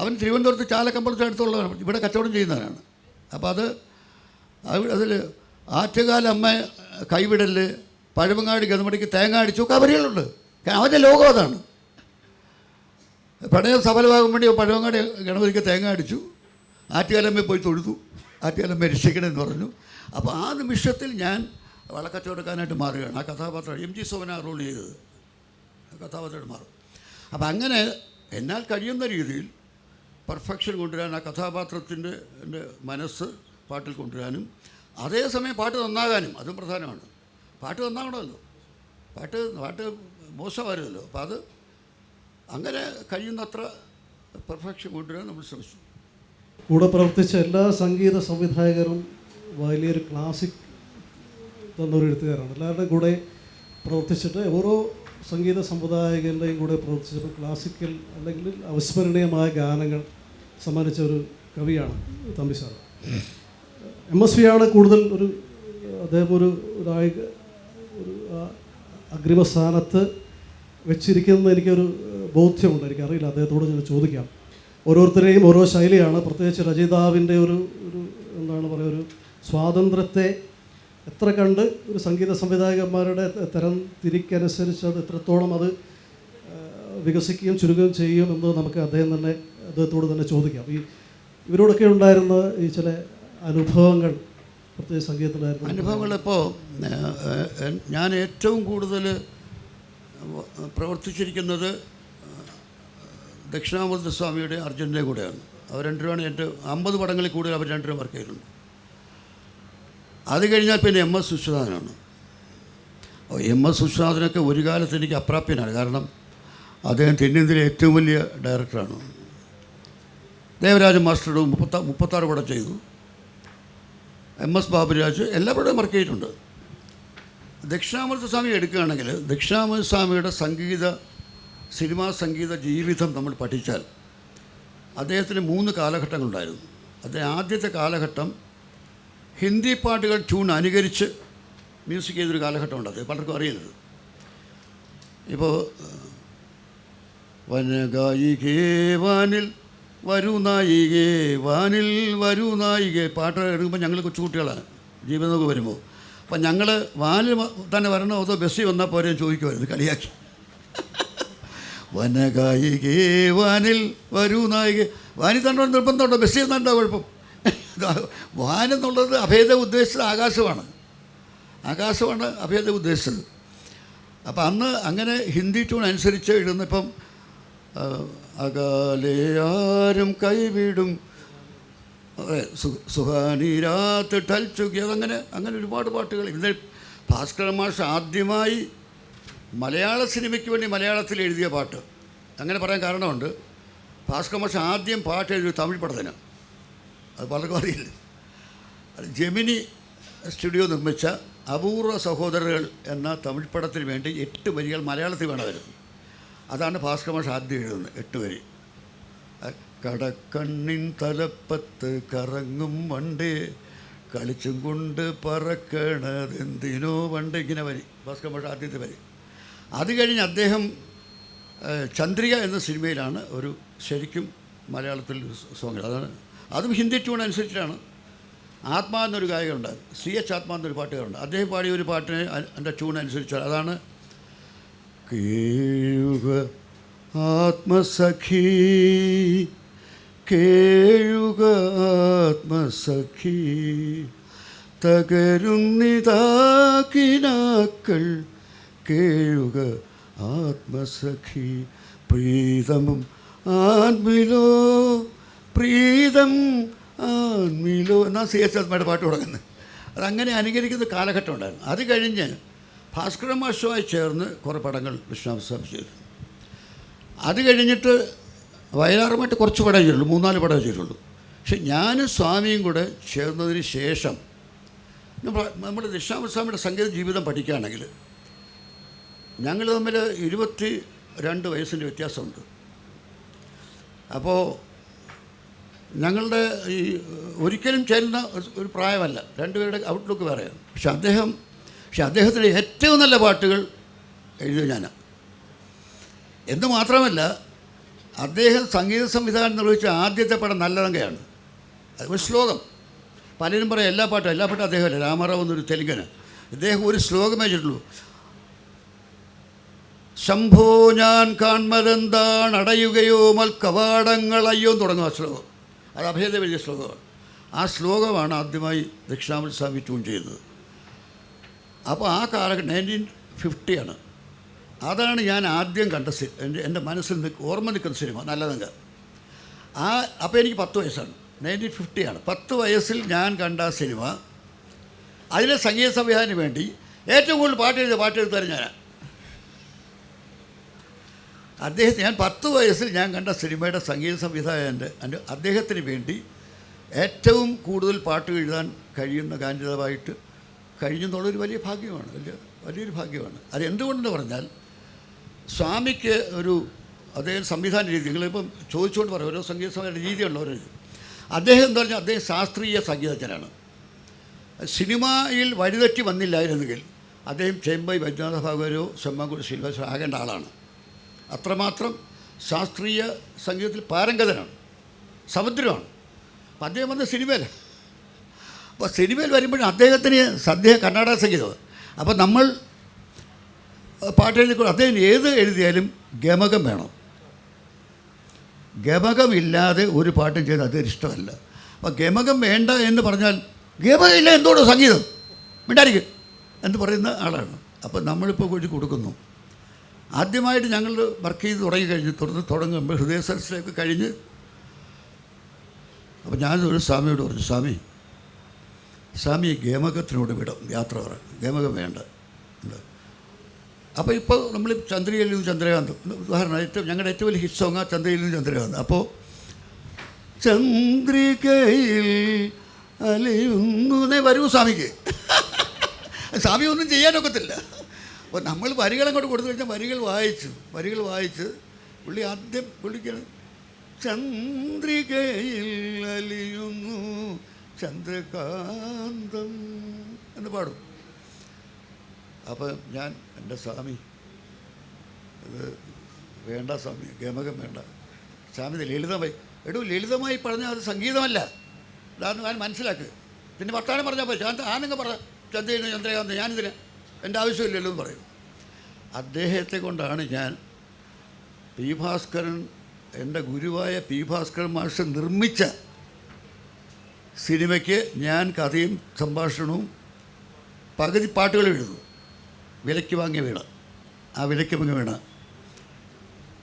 അവൻ തിരുവനന്തപുരത്ത് ചാലക്കമ്പലത്തിന് അടുത്തുള്ളവനാണ്, ഇവിടെ കച്ചവടം ചെയ്യുന്നവനാണ്. അപ്പോൾ അതിൽ ആറ്റുകാലമ്മ കൈവിടല്, പഴവങ്ങാടി ഗതമടിക്ക് തേങ്ങ അടിച്ചു ഒക്കെ അവരുകളുണ്ട്. അവൻ്റെ ലോകം അതാണ്. പ്രണയം സഫലമാകാൻ വേണ്ടി പഴവങ്ങാടി ഗണപതിക്ക് തേങ്ങ അടിച്ചു, ആറ്റുകാലമ്മയെ പോയി തൊഴുതു, ആറ്റുകാലമ്മ രക്ഷിക്കണമെന്ന് പറഞ്ഞു. അപ്പോൾ ആ നിമിഷത്തിൽ ഞാൻ വളക്കച്ചവടക്കാനായിട്ട് മാറുകയാണ്. ആ കഥാപാത്രം MG സോമന റോൾ ചെയ്തത് കഥാപാത്രമായിട്ട് മാറും. അപ്പം അങ്ങനെ എന്നാൽ കഴിയുന്ന രീതിയിൽ പെർഫെക്ഷൻ കൊണ്ടുവരാൻ, ആ കഥാപാത്രത്തിൻ്റെ മനസ്സ് പാട്ടിൽ കൊണ്ടുവരാനും, അതേസമയം പാട്ട് നന്നാകാനും, അതും പ്രധാനമാണ്. പാട്ട് നന്നാകണമല്ലോ, പാട്ട് മോശമായിരുന്നല്ലോ. അപ്പോൾ അത് അങ്ങനെ കഴിയുന്നത്ര പെർഫെക്ഷൻ കൊണ്ടുവരാൻ നമ്മൾ ശ്രമിച്ചു. കൂടെ പ്രവർത്തിച്ച എല്ലാ സംഗീത സംവിധായകരും വലിയൊരു ക്ലാസിക് തന്നൊരു എഴുത്തുകാരാണ്. എല്ലാവരുടെയും കൂടെ പ്രവർത്തിച്ചിട്ട് ഓരോ സംഗീത സംവിധായകരുടെയും കൂടെ പ്രവർത്തിച്ചപ്പോൾ ക്ലാസിക്കൽ അല്ലെങ്കിൽ അവിസ്മരണീയമായ ഗാനങ്ങൾ സമ്മാനിച്ച ഒരു കവിയാണ് തമ്പി സാർ. MSV ആണ് കൂടുതൽ അദ്ദേഹം ഒരു അഗ്രിമസ്ഥാനത്ത് വെച്ചിരിക്കുന്നത് എനിക്കൊരു ബോധ്യമുണ്ട്. എനിക്കറിയില്ല, അദ്ദേഹത്തോട് ഞാൻ ചോദിക്കാം. ഓരോരുത്തരെയും ഓരോ ശൈലിയാണ്. പ്രത്യേകിച്ച് രചയിതാവിൻ്റെ ഒരു എന്താണ് പറയുക, ഒരു സ്വാതന്ത്ര്യത്തെ എത്ര കണ്ട് ഒരു സംഗീത സംവിധായകന്മാരുടെ തരം തിരിക്കനുസരിച്ച് അത് എത്രത്തോളം അത് വികസിക്കുകയും ചുരുങ്ങുകയും ചെയ്യും എന്ന് നമുക്ക് അദ്ദേഹത്തോട് തന്നെ ചോദിക്കാം. ഇവരോടൊക്കെ ഉണ്ടായിരുന്ന ഈ ചില അനുഭവങ്ങൾ, പ്രത്യേക സംഗീതത്തിലായിരുന്നു അനുഭവങ്ങളിപ്പോൾ ഞാൻ ഏറ്റവും കൂടുതൽ പ്രവർത്തിച്ചിരിക്കുന്നത് ദക്ഷിണാമൂർത്തി സ്വാമിയുടെ അർജുൻ്റെ കൂടെയാണ്. അവർ രണ്ടുപേരാണ് എൻ്റെ 50 പടങ്ങളിൽ കൂടുതൽ അവർ രണ്ടുപേരും വർക്ക് ചെയ്തിട്ടുണ്ട്. അത് കഴിഞ്ഞാൽ പിന്നെ MS വിശ്വനാഥനാണ്. MS വിശ്വനാഥനൊക്കെ ഒരു കാലത്ത് എനിക്ക് അപ്രാപ്യനാണ്. കാരണം അദ്ദേഹം തെന്നിന്ത്യയിലെ ഏറ്റവും വലിയ ഡയറക്ടറാണ്. ദേവരാജൻ മാസ്റ്ററുടെ 36 പടം ചെയ്തു. MS ബാബുരാജ് എല്ലാ പടവും വർക്ക് ചെയ്തിട്ടുണ്ട്. ദക്ഷിണാമൂർത്തി സ്വാമി എടുക്കുകയാണെങ്കിൽ ദക്ഷിണാമൂർത്തി സ്വാമിയുടെ സിനിമാ സംഗീത ജീവിതം നമ്മൾ പഠിച്ചാൽ അദ്ദേഹത്തിന് 3 കാലഘട്ടങ്ങളുണ്ടായിരുന്നു. ആദ്യത്തെ കാലഘട്ടം ഹിന്ദി പാട്ടുകൾ ട്യൂൺ അനുകരിച്ച് മ്യൂസിക് ചെയ്തൊരു കാലഘട്ടമുണ്ട്. അത് പലർക്കും അറിയരുത്. ഇപ്പോൾ വനഗായികേ വാനിൽ വരൂ നായികേ വാനിൽ വരൂ നായികേ പാട്ട് എടുക്കുമ്പോൾ ഞങ്ങൾ കൊച്ചുകുട്ടികളാണ് ജീവിതമൊക്കെ വരുമ്പോൾ. അപ്പം ഞങ്ങൾ വാനിൽ തന്നെ വരണോ അതോ ബസ്സിൽ വന്നാൽ പോരെ ചോദിക്കുമായിരുന്നു കളിയാക്കി. വനഗായികേ വാനിൽ വരൂ നായികേ. വാനിൽ തണ്ടോ നിർബന്ധമുണ്ടോ? ബസ്സിൽ തണ്ടോ കുഴപ്പം? വാനെന്നുള്ളത് അഭേദം ഉദ്ദേശിച്ചത് ആകാശമാണ് അഭേദം ഉദ്ദേശിച്ചത്. അപ്പം അന്ന് അങ്ങനെ ഹിന്ദി ട്യൂൺ അനുസരിച്ച് ഇടുന്നിപ്പം അകാലേ ആരും കൈവിടും, സുഹാനിരാത്ത് ടൽച്ചുക്കി, അങ്ങനെ ഒരുപാട് പാട്ടുകൾ. ഇന്ന് ഭാസ്കരൻ മാഷ് ആദ്യമായി മലയാള സിനിമയ്ക്ക് വേണ്ടി മലയാളത്തിൽ എഴുതിയ പാട്ട്, അങ്ങനെ പറയാൻ കാരണമുണ്ട്. ഭാസ്കരൻ മാഷ് ആദ്യം പാട്ട് എഴുതിയ തമിഴ് പടത്തിന്, അത് പലർക്കും അറിയില്ല. അത് ജെമിനി സ്റ്റുഡിയോ നിർമ്മിച്ച അപൂർവ സഹോദരകൾ എന്ന തമിഴ് പടത്തിന് വേണ്ടി 8 വരികൾ മലയാളത്തിൽ വേണമായിരുന്നു. അതാണ് ഭാസ്കരൻ മാഷ് ആദ്യം എഴുതുന്നത്, 8 വരി. കടക്കണ്ണിൻ തലപ്പത്ത് കറങ്ങും വണ്ടേ കളിച്ചും കൊണ്ട് പറക്കണതെന്തിനോ വണ്ട്, ഇങ്ങനെ വരി ഭാസ്കരൻ മാഷ് ആദ്യത്തെ വരി. അത് കഴിഞ്ഞ് അദ്ദേഹം ചന്ദ്രിക എന്ന സിനിമയിലാണ് ഒരു ശരിക്കും മലയാളത്തിൽ സോങ്. അതും ഹിന്ദി ട്യൂൺ അനുസരിച്ചിട്ടാണ്. ആത്മാ എന്നൊരു ഗായകനുണ്ട്, CH ആത്മാ എന്നൊരു പാട്ടുകാരുണ്ട്. അദ്ദേഹം പാടിയ ഒരു പാട്ടിന് എൻ്റെ ട്യൂൺ അനുസരിച്ചാണ്. അതാണ് കേഴുക ആത്മസഖി കേഴുക ആത്മസഖി തകരുന്നിതാക്കിനാക്കൾ കേഴുക ആത്മസഖി പ്രീതമും ആത്മിലോ പ്രീതം ആത്മിലോ എന്നാ CH ആത്മയുടെ പാട്ട് തുടങ്ങുന്നത്. അതങ്ങനെ അനുകരിക്കുന്ന കാലഘട്ടം ഉണ്ടായിരുന്നു. അത് കഴിഞ്ഞ് ഭാസ്കരൻ മാഷുമായി ചേർന്ന് കുറേ പടങ്ങൾ വിശ്വനാഥസ്വാമി ചെയ്തു. അത് കഴിഞ്ഞിട്ട് വയലാറുമായിട്ട് കുറച്ച് പടം ചെയ്തുള്ളൂ, 3-4 പടം ചെയ്തിട്ടുള്ളൂ. പക്ഷെ ഞാനും സ്വാമിയും കൂടെ ചേർന്നതിന് ശേഷം നമ്മൾ ദക്ഷിണാമൂർത്തി സംഗീത ജീവിതം പഠിക്കുകയാണെങ്കിൽ ഞങ്ങൾ തമ്മിൽ 22 വയസ്സിൻ്റെ വ്യത്യാസമുണ്ട്. അപ്പോൾ ഞങ്ങളുടെ ഈ ഒരിക്കലും ചേരുന്ന ഒരു പ്രായമല്ല, രണ്ടുപേരുടെ ഔട്ട്ലുക്ക് വേറെയാണ്. പക്ഷെ അദ്ദേഹത്തിൻ്റെ ഏറ്റവും നല്ല പാട്ടുകൾ എഴുതിയ ഞാനാണ്. എന്ന് മാത്രമല്ല, അദ്ദേഹം സംഗീത സംവിധാനം നിർവഹിച്ച ആദ്യത്തെ പടം നല്ലതങ്കയാണ്. അത് ഒരു ശ്ലോകം. പലരും പറയും എല്ലാ പാട്ടും അദ്ദേഹമല്ല, രാമാറാവ് എന്നൊരു തെലുങ്കന്. ഇദ്ദേഹം ഒരു ശ്ലോകമേ ചെയ്തിട്ടുള്ളൂ. ശംഭോ ഞാൻ കാൺമതെന്താണ് അടയുകയോ മൽ കവാടങ്ങളയ്യോ തുടങ്ങും ആ ശ്ലോകം. അത് അഭേദ വലിയ ശ്ലോകമാണ്. ആ ശ്ലോകമാണ് ആദ്യമായി ദക്ഷിണാമൂർത്തി സ്വാമി ട്യൂൺ ചെയ്തത്. അപ്പോൾ ആ കാലഘട്ടം 1950 അതാണ് ഞാൻ ആദ്യം കണ്ട എൻ്റെ മനസ്സിൽ ഓർമ്മ നിൽക്കുന്ന സിനിമ നല്ലതങ്ക. അപ്പോൾ എനിക്ക് 10 വയസ്സാണ്, 1950 10 വയസ്സിൽ ഞാൻ കണ്ട സിനിമ. അതിലെ സംഗീത സംവിധാനത്തിന് വേണ്ടി ഏറ്റവും കൂടുതൽ പാട്ടെഴുതാൻ ഞാനാണ്. ഞാൻ 10 വയസ്സിൽ ഞാൻ കണ്ട സിനിമയുടെ സംഗീത സംവിധായകൻ്റെ അദ്ദേഹത്തിന് വേണ്ടി ഏറ്റവും കൂടുതൽ പാട്ട് എഴുതാൻ കഴിയുന്ന ഗാന്ധിതാവായിട്ട് കഴിഞ്ഞെന്നുള്ളൊരു വലിയൊരു ഭാഗ്യമാണ്. അത് എന്തുകൊണ്ടെന്ന് പറഞ്ഞാൽ സ്വാമിക്ക് അദ്ദേഹം സംവിധാന രീതി, നിങ്ങളിപ്പം ചോദിച്ചുകൊണ്ട് പറയും ഓരോ സംഗീത സംവിധാന രീതിയുണ്ട് ഓരോ. അദ്ദേഹം എന്താ പറഞ്ഞാൽ അദ്ദേഹം ശാസ്ത്രീയ സംഗീതജ്ഞനാണ്. സിനിമയിൽ വഴിതെറ്റി വന്നില്ലായിരുന്നെങ്കിൽ അദ്ദേഹം ചെമ്പൈ വൈദ്യനാഥ ഭാഗവതരോ ചെമ്മാങ്കുടി ശ്രീനിവാസോ ആകേണ്ട ആളാണ്. അത്രമാത്രം ശാസ്ത്രീയ സംഗീതത്തിൽ പാരംഗതനാണ്, സമുദ്രമാണ്. അപ്പം അദ്ദേഹം വന്ന സിനിമയിൽ. അപ്പോൾ സിനിമയിൽ വരുമ്പോഴും അദ്ദേഹത്തിന് കർണാടക സംഗീതം. അപ്പോൾ നമ്മൾ പാട്ട് എഴുതിക്കൊണ്ട് അദ്ദേഹം ഏത് എഴുതിയാലും ഗമകം വേണം. ഗമകമില്ലാതെ ഒരു പാട്ടും ചെയ്ത് അദ്ദേഹം ഇഷ്ടമല്ല. അപ്പോൾ ഗമകം വേണ്ട എന്ന് പറഞ്ഞാൽ ഗമകമില്ല എന്തോടോ സംഗീതം മിണ്ടായിരിക്കും എന്ന് പറയുന്ന ആളാണ്. അപ്പോൾ നമ്മളിപ്പോൾ കൊടുക്കുന്നു. ആദ്യമായിട്ട് ഞങ്ങൾ വർക്ക് ചെയ്ത് തുടങ്ങുമ്പോൾ ഹൃദയ സരസിലേക്ക് കഴിഞ്ഞ്. അപ്പോൾ ഞാനൊരു സ്വാമിയോട് പറഞ്ഞു, സ്വാമി ഗമകത്തിനോട് വിടും യാത്ര പറ, ഗമകം വേണ്ട. അപ്പോൾ ഇപ്പോൾ നമ്മൾ ചന്ദ്രയിലും ചന്ദ്രകാന്ത് ഉദാഹരണം ഞങ്ങളുടെ ഏറ്റവും വലിയ ഹിറ്റ് സോങ്ങാണ് ചന്ദ്രയിലും ചന്ദ്രകാന്ത്. അപ്പോൾ ചന്ദ്രികയിൽ അലയുന്നേ വരൂ സ്വാമിക്ക്. സ്വാമി ഒന്നും ചെയ്യാനൊക്കത്തില്ല. അപ്പോൾ നമ്മൾ വരികളങ്ങോട്ട് കൊടുത്തു കഴിഞ്ഞാൽ വരികൾ വായിച്ച് പുള്ളി ആദ്യം വിളിക്കണം, ചന്ദ്രികയിൽ അലിയുന്നു ചന്ദ്രകാന്തം എന്ന് പാടും. അപ്പം ഞാൻ എൻ്റെ സ്വാമി ഇത് വേണ്ട സ്വാമി, ഗമകം വേണ്ട സ്വാമി, ഇത് ലളിതമായി. ലളിതമായി പറഞ്ഞാൽ അത് സംഗീതമല്ല, അതാണ് ഞാൻ മനസ്സിലാക്കുക. പിന്നെ വർത്താനം പറഞ്ഞാൽ പോയി ആനങ്ങ് പറഞ്ഞ ചന്ദ്രകാന്ത് ഞാനിതിന് എൻ്റെ ആവശ്യമില്ലല്ലോ എന്ന് പറയും. അദ്ദേഹത്തെ കൊണ്ടാണ് ഞാൻ പി ഭാസ്കരൻ, എൻ്റെ ഗുരുവായ പി ഭാസ്കരൻ മാഷ് നിർമ്മിച്ച സിനിമയ്ക്ക് ഞാൻ കഥയും സംഭാഷണവും പകുതി പാട്ടുകൾ എഴുതുന്നു. വിലയ്ക്ക് വാങ്ങിയ വീണ, ആ വിലയ്ക്ക് വാങ്ങിയ വീണ.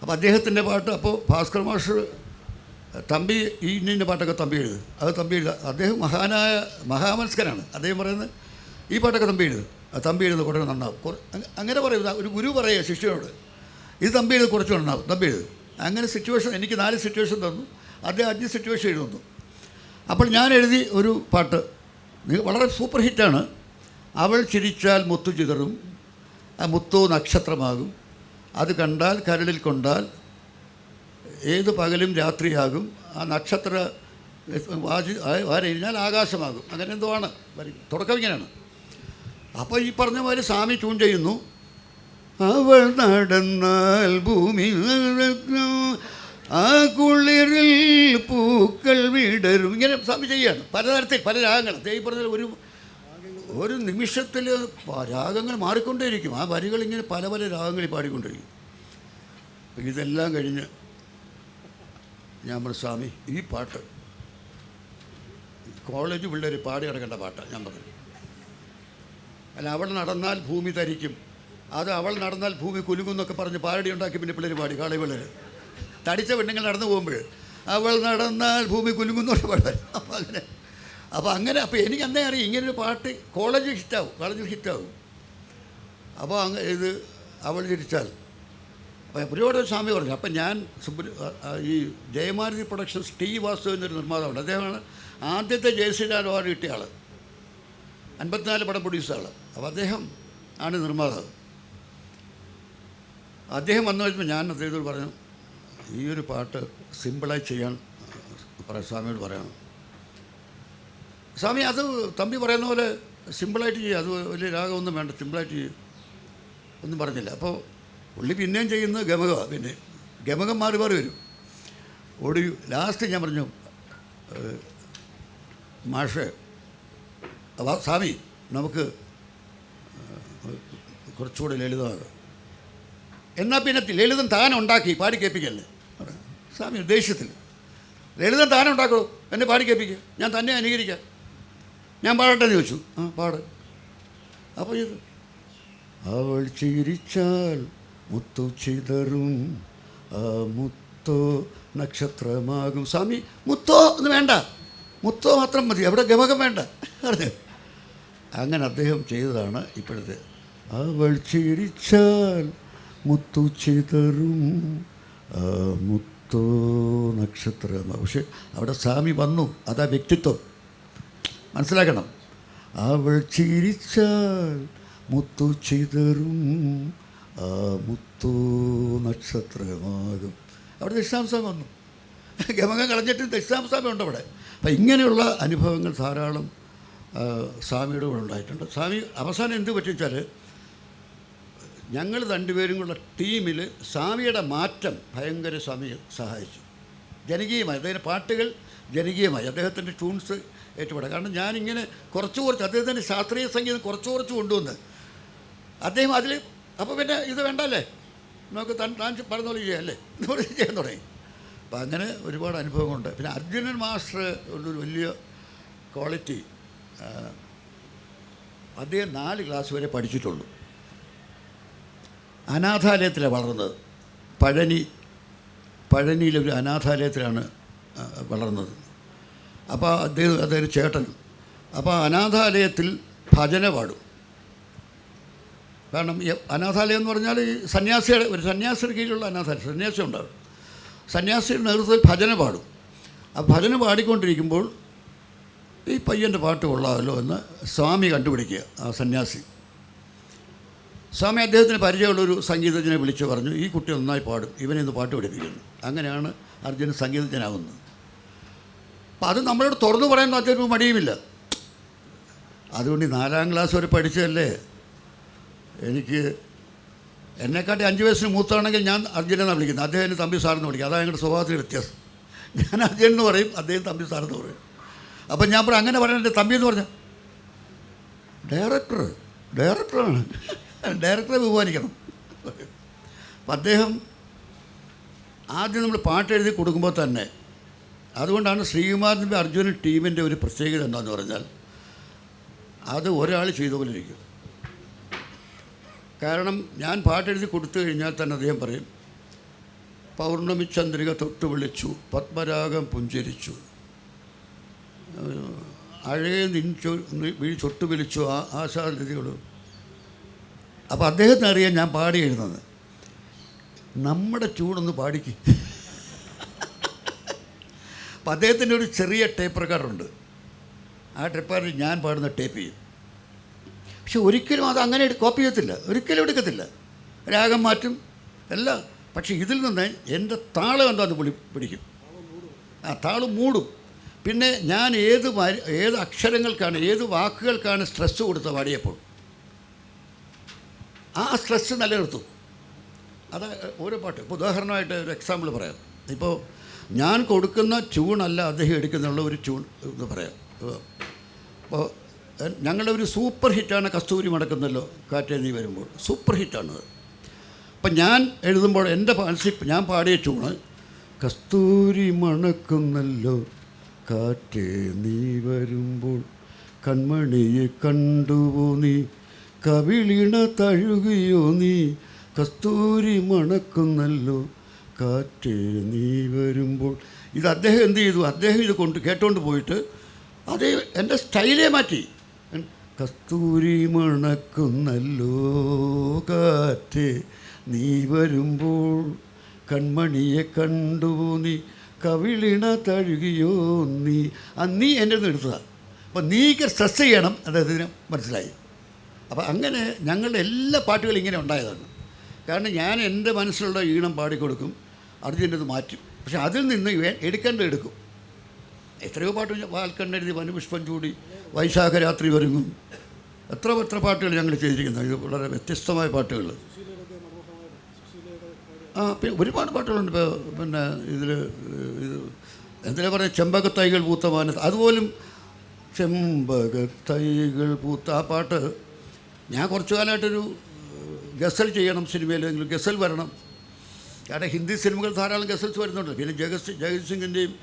അപ്പോൾ അദ്ദേഹത്തിൻ്റെ പാട്ട്, അപ്പോൾ ഭാസ്കർ മാഷ് തമ്പി ഈ ഇന്ന പാട്ടൊക്കെ തമ്പി എഴുതും, അത് തമ്പി എഴുതുക. അദ്ദേഹം മഹാമനസ്കനാണ്. അദ്ദേഹം പറയുന്നത് ഈ പാട്ടൊക്കെ തമ്പി എഴുതും, തമ്പി എഴുതുക കുറേ നന്നാവും. അങ്ങനെ പറയുക ഒരു ഗുരു പറയുക ശിഷ്യനോട്, ഇത് തമ്പി എഴുതുക കുറച്ച് നന്നാവും, തമ്പി എഴുതും. അങ്ങനെ സിറ്റുവേഷൻ എനിക്ക് 4 സിറ്റുവേഷൻ തന്നു, അദ്ദേഹം 5 സിറ്റുവേഷൻ എഴുതുന്നു. അപ്പോൾ ഞാൻ എഴുതി ഒരു പാട്ട്, വളരെ സൂപ്പർ ഹിറ്റാണ്. അവൾ ചിരിച്ചാൽ മുത്തു ചിതറും, ആ മുത്തോ നക്ഷത്രമാകും, അത് കണ്ടാൽ കരളിൽ കൊണ്ടാൽ ഏത് പകലും രാത്രിയാകും, ആ നക്ഷത്ര വാരഴിഞ്ഞാൽ ആകാശമാകും. അങ്ങനെ എന്തോ ആണ് തുടക്കം ഇങ്ങനെയാണ്. അപ്പോൾ ഈ പറഞ്ഞ പോലെ സ്വാമി ട്യൂൺ ചെയ്യുന്നു, അവൾ നടന്നാൽ ഭൂമി ആ കുളിരിൽ പൂക്കൾ വിടരും, ഇങ്ങനെ സ്വാമി ചെയ്യാണ് പല തരത്തിൽ പല രാഗങ്ങൾ. ഈ പറഞ്ഞാൽ ഒരു നിമിഷത്തിൽ രാഗങ്ങൾ മാറിക്കൊണ്ടേയിരിക്കും. ആ വരികൾ ഇങ്ങനെ പല പല രാഗങ്ങളിൽ പാടിക്കൊണ്ടിരിക്കും. ഇതെല്ലാം കഴിഞ്ഞ് ഞാൻ പറഞ്ഞു, സ്വാമി ഈ പാട്ട് കോളേജ് പിള്ളേർ പാടി കിടക്കേണ്ട പാട്ടാണ്. ഞാൻ പറഞ്ഞു, അല്ല അവൾ നടന്നാൽ ഭൂമി തരിക്കും, അത് അവൾ നടന്നാൽ ഭൂമി കുലുങ്ങുന്നൊക്കെ പറഞ്ഞ് പാരടി ഉണ്ടാക്കി പിന്നെ പിള്ളേർ പാടി, കാളി പിള്ളേർ തടിച്ച പെണ്ണുങ്ങൾ നടന്നു പോകുമ്പോൾ അവൾ നടന്നാൽ ഭൂമി കുലുങ്ങുന്നൊക്കെ പാടാൻ. അപ്പോൾ അങ്ങനെ അപ്പോൾ എനിക്ക് അന്നേ അറിയാം ഇങ്ങനൊരു പാട്ട് കോളേജിൽ ഹിറ്റാവും. അപ്പോൾ ഇത് അവൾ ചിരിച്ചാൽ അപ്പോൾ ഒരുപാട് സ്വാമി പറഞ്ഞു. അപ്പം ഞാൻ ഈ ജയമാരുതി പ്രൊഡക്ഷൻസ് ടി വാസു എന്നൊരു നിർമ്മാതാവുണ്ട്. അദ്ദേഹമാണ് ആദ്യത്തെ ജയശ്രീലാൽ അവാർഡ് കിട്ടിയ ആൾ, 54 പടം പ്രൊഡ്യൂസ് ആൾ. അപ്പോൾ അദ്ദേഹം ആണ് നിർമ്മാതാവ്. അദ്ദേഹം വന്നു കഴിഞ്ഞപ്പോൾ ഞാൻ അദ്ദേഹത്തോട് പറഞ്ഞു, ഈ ഒരു പാട്ട് സിമ്പിളായി ചെയ്യാൻ സ്വാമിയോട് പറയണം. സ്വാമി അത് തമ്പി പറയുന്ന പോലെ സിമ്പിളായിട്ട് ചെയ്യുക, അത് വലിയ രാഗമൊന്നും വേണ്ട, സിമ്പിളായിട്ട് ചെയ്യും ഒന്നും പറഞ്ഞില്ല. അപ്പോൾ പുള്ളി പിന്നെയും ചെയ്യുന്നത് ഗമകമാണ്. പിന്നെ ഗമകം മാറി വരും. ലാസ്റ്റ് ഞാൻ പറഞ്ഞു, മാഷ് സ്വാമി നമുക്ക് കുറച്ചുകൂടി ലളിതമാകും. എന്നാൽ പിന്നെ ലളിതം താൻ ഉണ്ടാക്കി പാടി കേൾപ്പിക്കല്ലേ. സ്വാമി ഉദ്ദേശത്തിൽ ലളിതം താൻ ഉണ്ടാക്കൂ, എന്നെ പാടി കേൾപ്പിക്കുക, ഞാൻ തന്നെ അനുകരിക്കാം. ഞാൻ പാടട്ടെ എന്ന് ചോദിച്ചു. ആ പാട്. അപ്പോൾ ഇത് അവൾ ചിരിച്ചാൽ മുത്തു ചിതറും, ആ മുത്തോ നക്ഷത്രമാകും. സ്വാമി മുത്തോ എന്ന് വേണ്ട, മുത്തോ മാത്രം മതി, അവിടെ ഗമകം വേണ്ട അറിഞ്ഞു. അങ്ങനെ അദ്ദേഹം ചെയ്തതാണ് ഇപ്പോഴത്തെ അവൾ ചിരിച്ചാൽ മുത്തു ചിതറും, ആ മുത്തോ നക്ഷത്രമാകും. പക്ഷെ അവിടെ സ്വാമി വന്നു, അതാ വ്യക്തിത്വം, മനസ്സിലാക്കണം. അവൾ ചിരിച്ചാൽ മുത്തു ചിതറും, ആ മുത്തോ നക്ഷത്രമാകും. അവിടെ ദക്ഷിണാംസ്വാമി വന്നു, ഗമകം കളഞ്ഞിട്ട് ദക്ഷിണാംസ്വാമി ഉണ്ട് അവിടെ. അപ്പം ഇങ്ങനെയുള്ള അനുഭവങ്ങൾ ധാരാളം സ്വാമിയുടെ കൂടെ ഉണ്ടായിട്ടുണ്ട്. സ്വാമി അവസാനം എന്ത് പറ്റിച്ചാൽ ഞങ്ങൾ രണ്ടുപേരും കൂടെ ടീമിൽ സ്വാമിയുടെ മാറ്റം ഭയങ്കര സ്വാമിയെ സഹായിച്ചു. ജനകീയമായി അദ്ദേഹത്തിൻ്റെ പാട്ടുകൾ ജനകീയമായി, അദ്ദേഹത്തിൻ്റെ ട്യൂൺസ് ഏറ്റുപെടാം. കാരണം ഞാനിങ്ങനെ കുറച്ച് അദ്ദേഹത്തിൻ്റെ ശാസ്ത്രീയ സംഗീതം കുറച്ച് കൊണ്ടുവന്ന് അദ്ദേഹം അതിൽ അപ്പോൾ പിന്നെ ഇത് വേണ്ടല്ലേ, നമുക്ക് താൻ പറഞ്ഞ പോലെ ചെയ്യാമല്ലേ എന്ന് പറഞ്ഞ് ചെയ്യാൻ തുടങ്ങി. അപ്പം അങ്ങനെ ഒരുപാട് അനുഭവങ്ങളുണ്ട്. പിന്നെ അർജുനൻ മാസ്റ്റർ ഉള്ളൊരു വലിയ ക്വാളിറ്റി, അദ്ദേഹം 4 ക്ലാസ് വരെ പഠിച്ചിട്ടുള്ളൂ. അനാഥാലയത്തിലാണ് വളർന്നത്. പഴനിയിലൊരു അനാഥാലയത്തിലാണ് വളർന്നത്. അപ്പോൾ അദ്ദേഹം ചേട്ടൻ. അപ്പോൾ അനാഥാലയത്തിൽ ഭജന പാടും. കാരണം ഈ അനാഥാലയം എന്ന് പറഞ്ഞാൽ ഈ സന്യാസിയുടെ ഒരു സന്യാസിയുടെ കീഴിലുള്ള അനാഥാലയം, സന്യാസി ഉണ്ടാവും. സന്യാസിയുടെ നേതൃത്വത്തിൽ ഭജന പാടും. ആ ഭജന പാടിക്കൊണ്ടിരിക്കുമ്പോൾ ഈ പയ്യൻ്റെ പാട്ട് കൊള്ളാമല്ലോ എന്ന് സ്വാമി കണ്ടുപിടിക്കുക. ആ സന്യാസി സ്വാമി അദ്ദേഹത്തിന് പരിചയമുള്ളൊരു സംഗീതജ്ഞനെ വിളിച്ച് പറഞ്ഞു, ഈ കുട്ടി നന്നായി പാടും, ഇവനെ ഇന്ന് പാട്ട് പഠിപ്പിക്കുന്നു. അങ്ങനെയാണ് അർജുനൻ സംഗീതജ്ഞനാകുന്നത്. അപ്പം അത് നമ്മളോട് തുറന്നു പറയാൻ അതൊരു മടിയുമില്ല. അതുകൊണ്ട് 4ാം ക്ലാസ് വരെ പഠിച്ചതല്ലേ, എനിക്ക് എന്നെക്കാട്ടി 5 വയസ്സിന് മൂത്താണെങ്കിൽ ഞാൻ അർജുനെന്നാണ് വിളിക്കുന്നത്. അദ്ദേഹം തമ്പി സാറെന്ന് വിളിക്കും. അതാണ് ഞങ്ങളുടെ സ്വഭാവത്തിൽ വ്യത്യാസം. ഞാൻ അർജുൻ എന്ന് പറയും, അദ്ദേഹം തമ്പി സാറെന്ന് പറയും. അപ്പം ഞാൻ പറയും അങ്ങനെ പറയാൻ തമ്പി എന്ന് പറഞ്ഞാൽ ഡയറക്ടറാണ്, ഡയറക്ടറെ ബഹുമാനിക്കണം. അപ്പം അദ്ദേഹം ആദ്യം നമ്മൾ പാട്ട് എഴുതി കൊടുക്കുമ്പോൾ തന്നെ, അതുകൊണ്ടാണ് ശ്രീകുമാരൻ്റെ അർജുനൻ ടീമിൻ്റെ ഒരു പ്രത്യേകത എന്താണെന്ന് പറഞ്ഞാൽ അത് ഒരാൾ ചെയ്ത പോലെ ഇരിക്കും. കാരണം ഞാൻ പാട്ടെഴുതി കൊടുത്തു കഴിഞ്ഞാൽ തന്നെ അദ്ദേഹം പറയും, പൗർണമി ചന്ദ്രിക തൊട്ട് വിളിച്ചു, പത്മരാഗം പുഞ്ചരിച്ചു, അഴയെ ചൊട്ട് വിളിച്ചു ആശാനിധികളും. അപ്പോൾ അദ്ദേഹത്തിന് അറിയാൻ ഞാൻ പാടി എഴുതുന്നത്. നമ്മുടെ ചൂടൊന്ന് പാടിക്ക്. അപ്പം അദ്ദേഹത്തിൻ്റെ ഒരു ചെറിയ ടേപ്പ് റെക്കോർഡുണ്ട്. ആ ടേപ്പ് റെക്കോർഡിൽ ഞാൻ പാടുന്ന ടേപ്പ് ചെയ്യും. പക്ഷെ ഒരിക്കലും അത് അങ്ങനെ കോപ്പി ചെയ്യത്തില്ല, ഒരിക്കലും എടുക്കത്തില്ല. രാഗം മാറ്റും എല്ലാം. പക്ഷേ ഇതിൽ നിന്ന് എൻ്റെ താളം എന്താണെന്ന് പിടിക്കും. ആ താളം മൂടും. പിന്നെ ഞാൻ ഏത് അക്ഷരങ്ങൾക്കാണ്, ഏത് വാക്കുകൾക്കാണ് സ്ട്രെസ്സ് കൊടുത്ത് പാടിയപ്പോൾ ആ സ്ട്രെസ്സ് നിലനിർത്തും. അത് ഓരോ പാട്ട്. ഇപ്പോൾ ഉദാഹരണമായിട്ട് ഒരു എക്സാമ്പിൾ പറയാം. ഇപ്പോൾ ഞാൻ കൊടുക്കുന്ന ട്യൂണല്ല അദ്ദേഹം എടുക്കുന്നുള്ള ഒരു ട്യൂൺ എന്ന് പറയാം. അപ്പോൾ ഞങ്ങളുടെ ഒരു സൂപ്പർ ഹിറ്റാണ് കസ്തൂരി മണക്കുന്നല്ലോ കാറ്റേ നീ വരുമ്പോൾ, സൂപ്പർ ഹിറ്റാണത്. അപ്പം ഞാൻ എഴുതുമ്പോൾ എൻ്റെ മനസ്സിൽ ഞാൻ പാടിയ ട്യൂണ് കസ്തൂരി മണക്കുന്നല്ലോ കാറ്റേ നീ വരുമ്പോൾ, കൺമണിയെ കണ്ടുവോ നീ, കവിളിണ തഴുകിയോ നീ, കസ്തൂരി മണക്കുന്നല്ലോ കാറ്റേ നീ വരുമ്പോൾ. ഇത് അദ്ദേഹം എന്ത് ചെയ്തു, അദ്ദേഹം ഇത് കേട്ടോണ്ട് പോയിട്ട് അത് എൻ്റെ സ്റ്റൈലേ മാറ്റി. കസ്തൂരി മണക്കുന്നല്ലോ കാറ്റേ നീ വരുമ്പോൾ, കൺമണിയെ കണ്ടുവോ നീ, കവിളിണ തഴുകിയോ നീ. നീ എൻ്റെ നിന്ന് എടുത്തതാണ്. അപ്പോൾ നീക്ക് സ്ട്രെസ് ചെയ്യണം അദ്ദേഹത്തിന് മനസ്സിലായി. അപ്പോൾ അങ്ങനെ ഞങ്ങളുടെ എല്ലാ പാട്ടുകളും ഇങ്ങനെ ഉണ്ടായതാണ്. കാരണം ഞാൻ എൻ്റെ മനസ്സിലുള്ള ഈണം പാടിക്കൊടുക്കും, അർജുൻ്റെ ഇത് മാറ്റും. പക്ഷെ അതിൽ നിന്ന് എടുക്കും. എത്രയോ പാട്ട് വാൽക്കണ്ണെഴുതി വനപുഷ്പം ചൂടി വൈശാഖ രാത്രി ഒരുങ്ങും, എത്ര പാട്ടുകൾ ഞങ്ങൾ ചെയ്തിരിക്കുന്നത്. ഇത് വളരെ വ്യത്യസ്തമായ പാട്ടുകൾ. പിന്നെ ഒരുപാട് പാട്ടുകളുണ്ട്. ഇപ്പോൾ പിന്നെ ഇതിൽ എന്തിനാ പറയുക, ചെമ്പകത്തൈകൾ പൂത്ത മാനത്ത്, അതുപോലും ചെമ്പകത്തൈകൾ പൂത്ത ആ പാട്ട് ഞാൻ കുറച്ചു കാലമായിട്ടൊരു ഗസൽ ചെയ്യണം, സിനിമയിലെങ്കിലും ഗസൽ വരണം. കാരണം ഹിന്ദി സിനിമകൾ ധാരാളം ഗസൽസ് വരുന്നുണ്ട്. പിന്നെ ജഗത് സിംഗിൻ്റെയും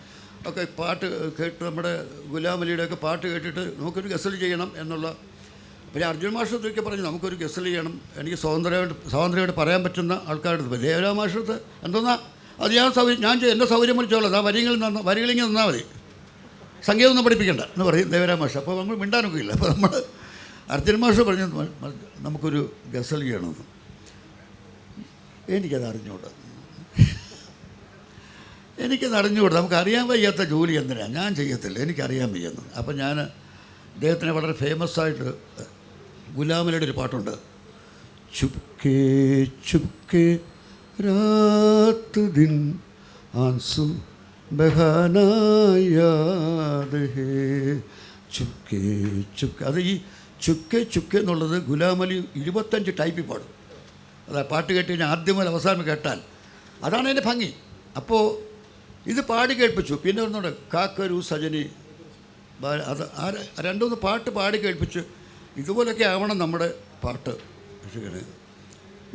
ഒക്കെ പാട്ട് കേട്ട്, നമ്മുടെ ഗുലാം അലിയുടെയൊക്കെ പാട്ട് കേട്ടിട്ട് നമുക്കൊരു ഗസൽ ചെയ്യണം എന്നുള്ള. പിന്നെ അർജുൻ മാഷ് ഒരിക്കൽ പറഞ്ഞു നമുക്കൊരു ഗസൽ ചെയ്യണം, എനിക്ക് സ്വാതന്ത്ര്യമായിട്ട് പറയാൻ പറ്റുന്ന ആൾക്കാരുടെ. ദേവരാ മാഷത്ത് എന്തോന്നാ അത് ഞാൻ എൻ്റെ സൗകര്യം വിളിച്ചോളാം, ആ വരികളിങ്ങനെ നിന്നാൽ മതി, സംഗീതമൊന്നും പഠിപ്പിക്കണ്ട എന്ന് പറയും ദേവരാ മാഷ്. അപ്പോൾ നമ്മൾ മിണ്ടാനൊക്കെ ഇല്ല. അപ്പോൾ നമ്മൾ അർജുൻ മാഷ് പറഞ്ഞു നമുക്കൊരു ഗസൽ ചെയ്യണമെന്ന്. എനിക്കത് അറിഞ്ഞുകൂടാ, നമുക്കറിയാൻ വയ്യാത്ത ജോലി എന്തിനാണ്, ഞാൻ ചെയ്യത്തില്ല, എനിക്കറിയാൻ വയ്യെന്ന്. അപ്പം ഞാൻ അദ്ദേഹത്തിന് വളരെ ഫേമസ് ആയിട്ട് ഗുലാമലിയുടെ ഒരു പാട്ടുണ്ട്, ചുപ്കേ ചുപ്കേ രാത് ദിൻ ആൻസു ബഹാനാ യാദ് ഹേ, ചുപ്കേ ചുപ്കേ. അത് ഈ ചുക്കെ ചുക്കെ എന്നുള്ളത് ഗുലാമലി 25 ടൈപ്പിൽ പാടും. അതാ പാട്ട് കേട്ട് കഴിഞ്ഞാൽ ആദ്യം മുതൽ അവസാനം കേട്ടാൽ അതാണ് അതിൻ്റെ ഭംഗി. അപ്പോൾ ഇത് പാടി കേൾപ്പിച്ചു. പിന്നെ ഒന്നുകൂടെ കാക്കരു സജനി, അത് ആ 2-3 പാട്ട് പാടി കേൾപ്പിച്ച് ഇതുപോലൊക്കെ ആവണം നമ്മുടെ പാട്ട്.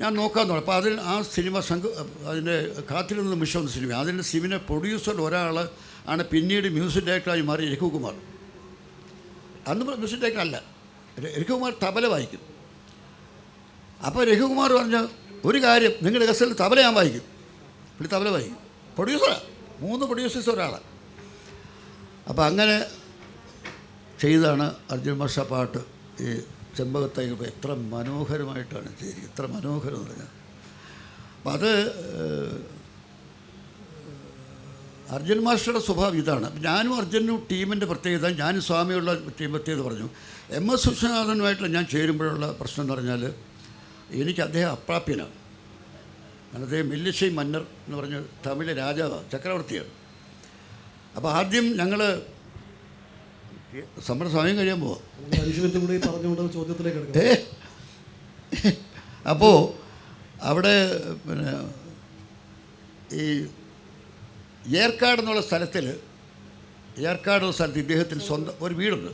ഞാൻ നോക്കാൻ തുടങ്ങി. അപ്പോൾ അതിൽ ആ സിനിമ അതിൻ്റെ കാത്തിരുന്ന നിമിഷം എന്ന സിനിമ, അതിൻ്റെ സിനിമ പ്രൊഡ്യൂസർ ഒരാൾ ആണ് പിന്നീട് മ്യൂസിക് ഡയറക്ടറായി മാറി രഘുകുമാർ. അന്ന് മ്യൂസിക് ഡയറക്ടർ അല്ല, രഘുകുമാർ തബല വായിക്കും. അപ്പോൾ രഘുകുമാർ പറഞ്ഞ ഒരു കാര്യം, നിങ്ങളുടെ ഗസലിൽ തബല ഞാൻ വായിക്കും. പുള്ളി തബല വായിക്കും. പ്രൊഡ്യൂസറാണ്, 3 പ്രൊഡ്യൂസേഴ്സ് ഒരാളാണ്. അപ്പോൾ അങ്ങനെ ചെയ്താണ് അർജുൻ മാഷ പാട്ട് ഈ ചെമ്പകത്തൈ എത്ര മനോഹരമായിട്ടാണ് ചെയ്തിരിക്കുന്നത്, എത്ര മനോഹരം എന്ന് പറഞ്ഞാൽ. അപ്പം അത് അർജുൻ മാസ്റ്ററുടെ സ്വഭാവം ഇതാണ്. ഞാനും അർജുനും ടീമിൻ്റെ പ്രത്യേകത, ഞാനും സ്വാമിയുള്ള ടീം പ്രത്യേകത പറഞ്ഞു. MS വിശ്വനാഥനുമായിട്ടുള്ള ഞാൻ ചേരുമ്പോഴുള്ള പ്രശ്നം എന്ന് പറഞ്ഞാൽ എനിക്ക് അദ്ദേഹം അപ്രാപ്യനാണ്. അദ്ദേഹം മില്ലിശ്ശൈ മന്നർ എന്ന് പറഞ്ഞ തമിഴ് രാജാവാണ്, ചക്രവർത്തിയാണ്. അപ്പോൾ ആദ്യം ഞങ്ങൾ നമ്മുടെ സമയം കഴിയാൻ പോവാം. അപ്പോൾ അവിടെ പിന്നെ ഈ ഏർക്കാട് എന്നുള്ള സ്ഥലത്ത് ഇദ്ദേഹത്തിന് സ്വന്തം ഒരു വീടുണ്ട്,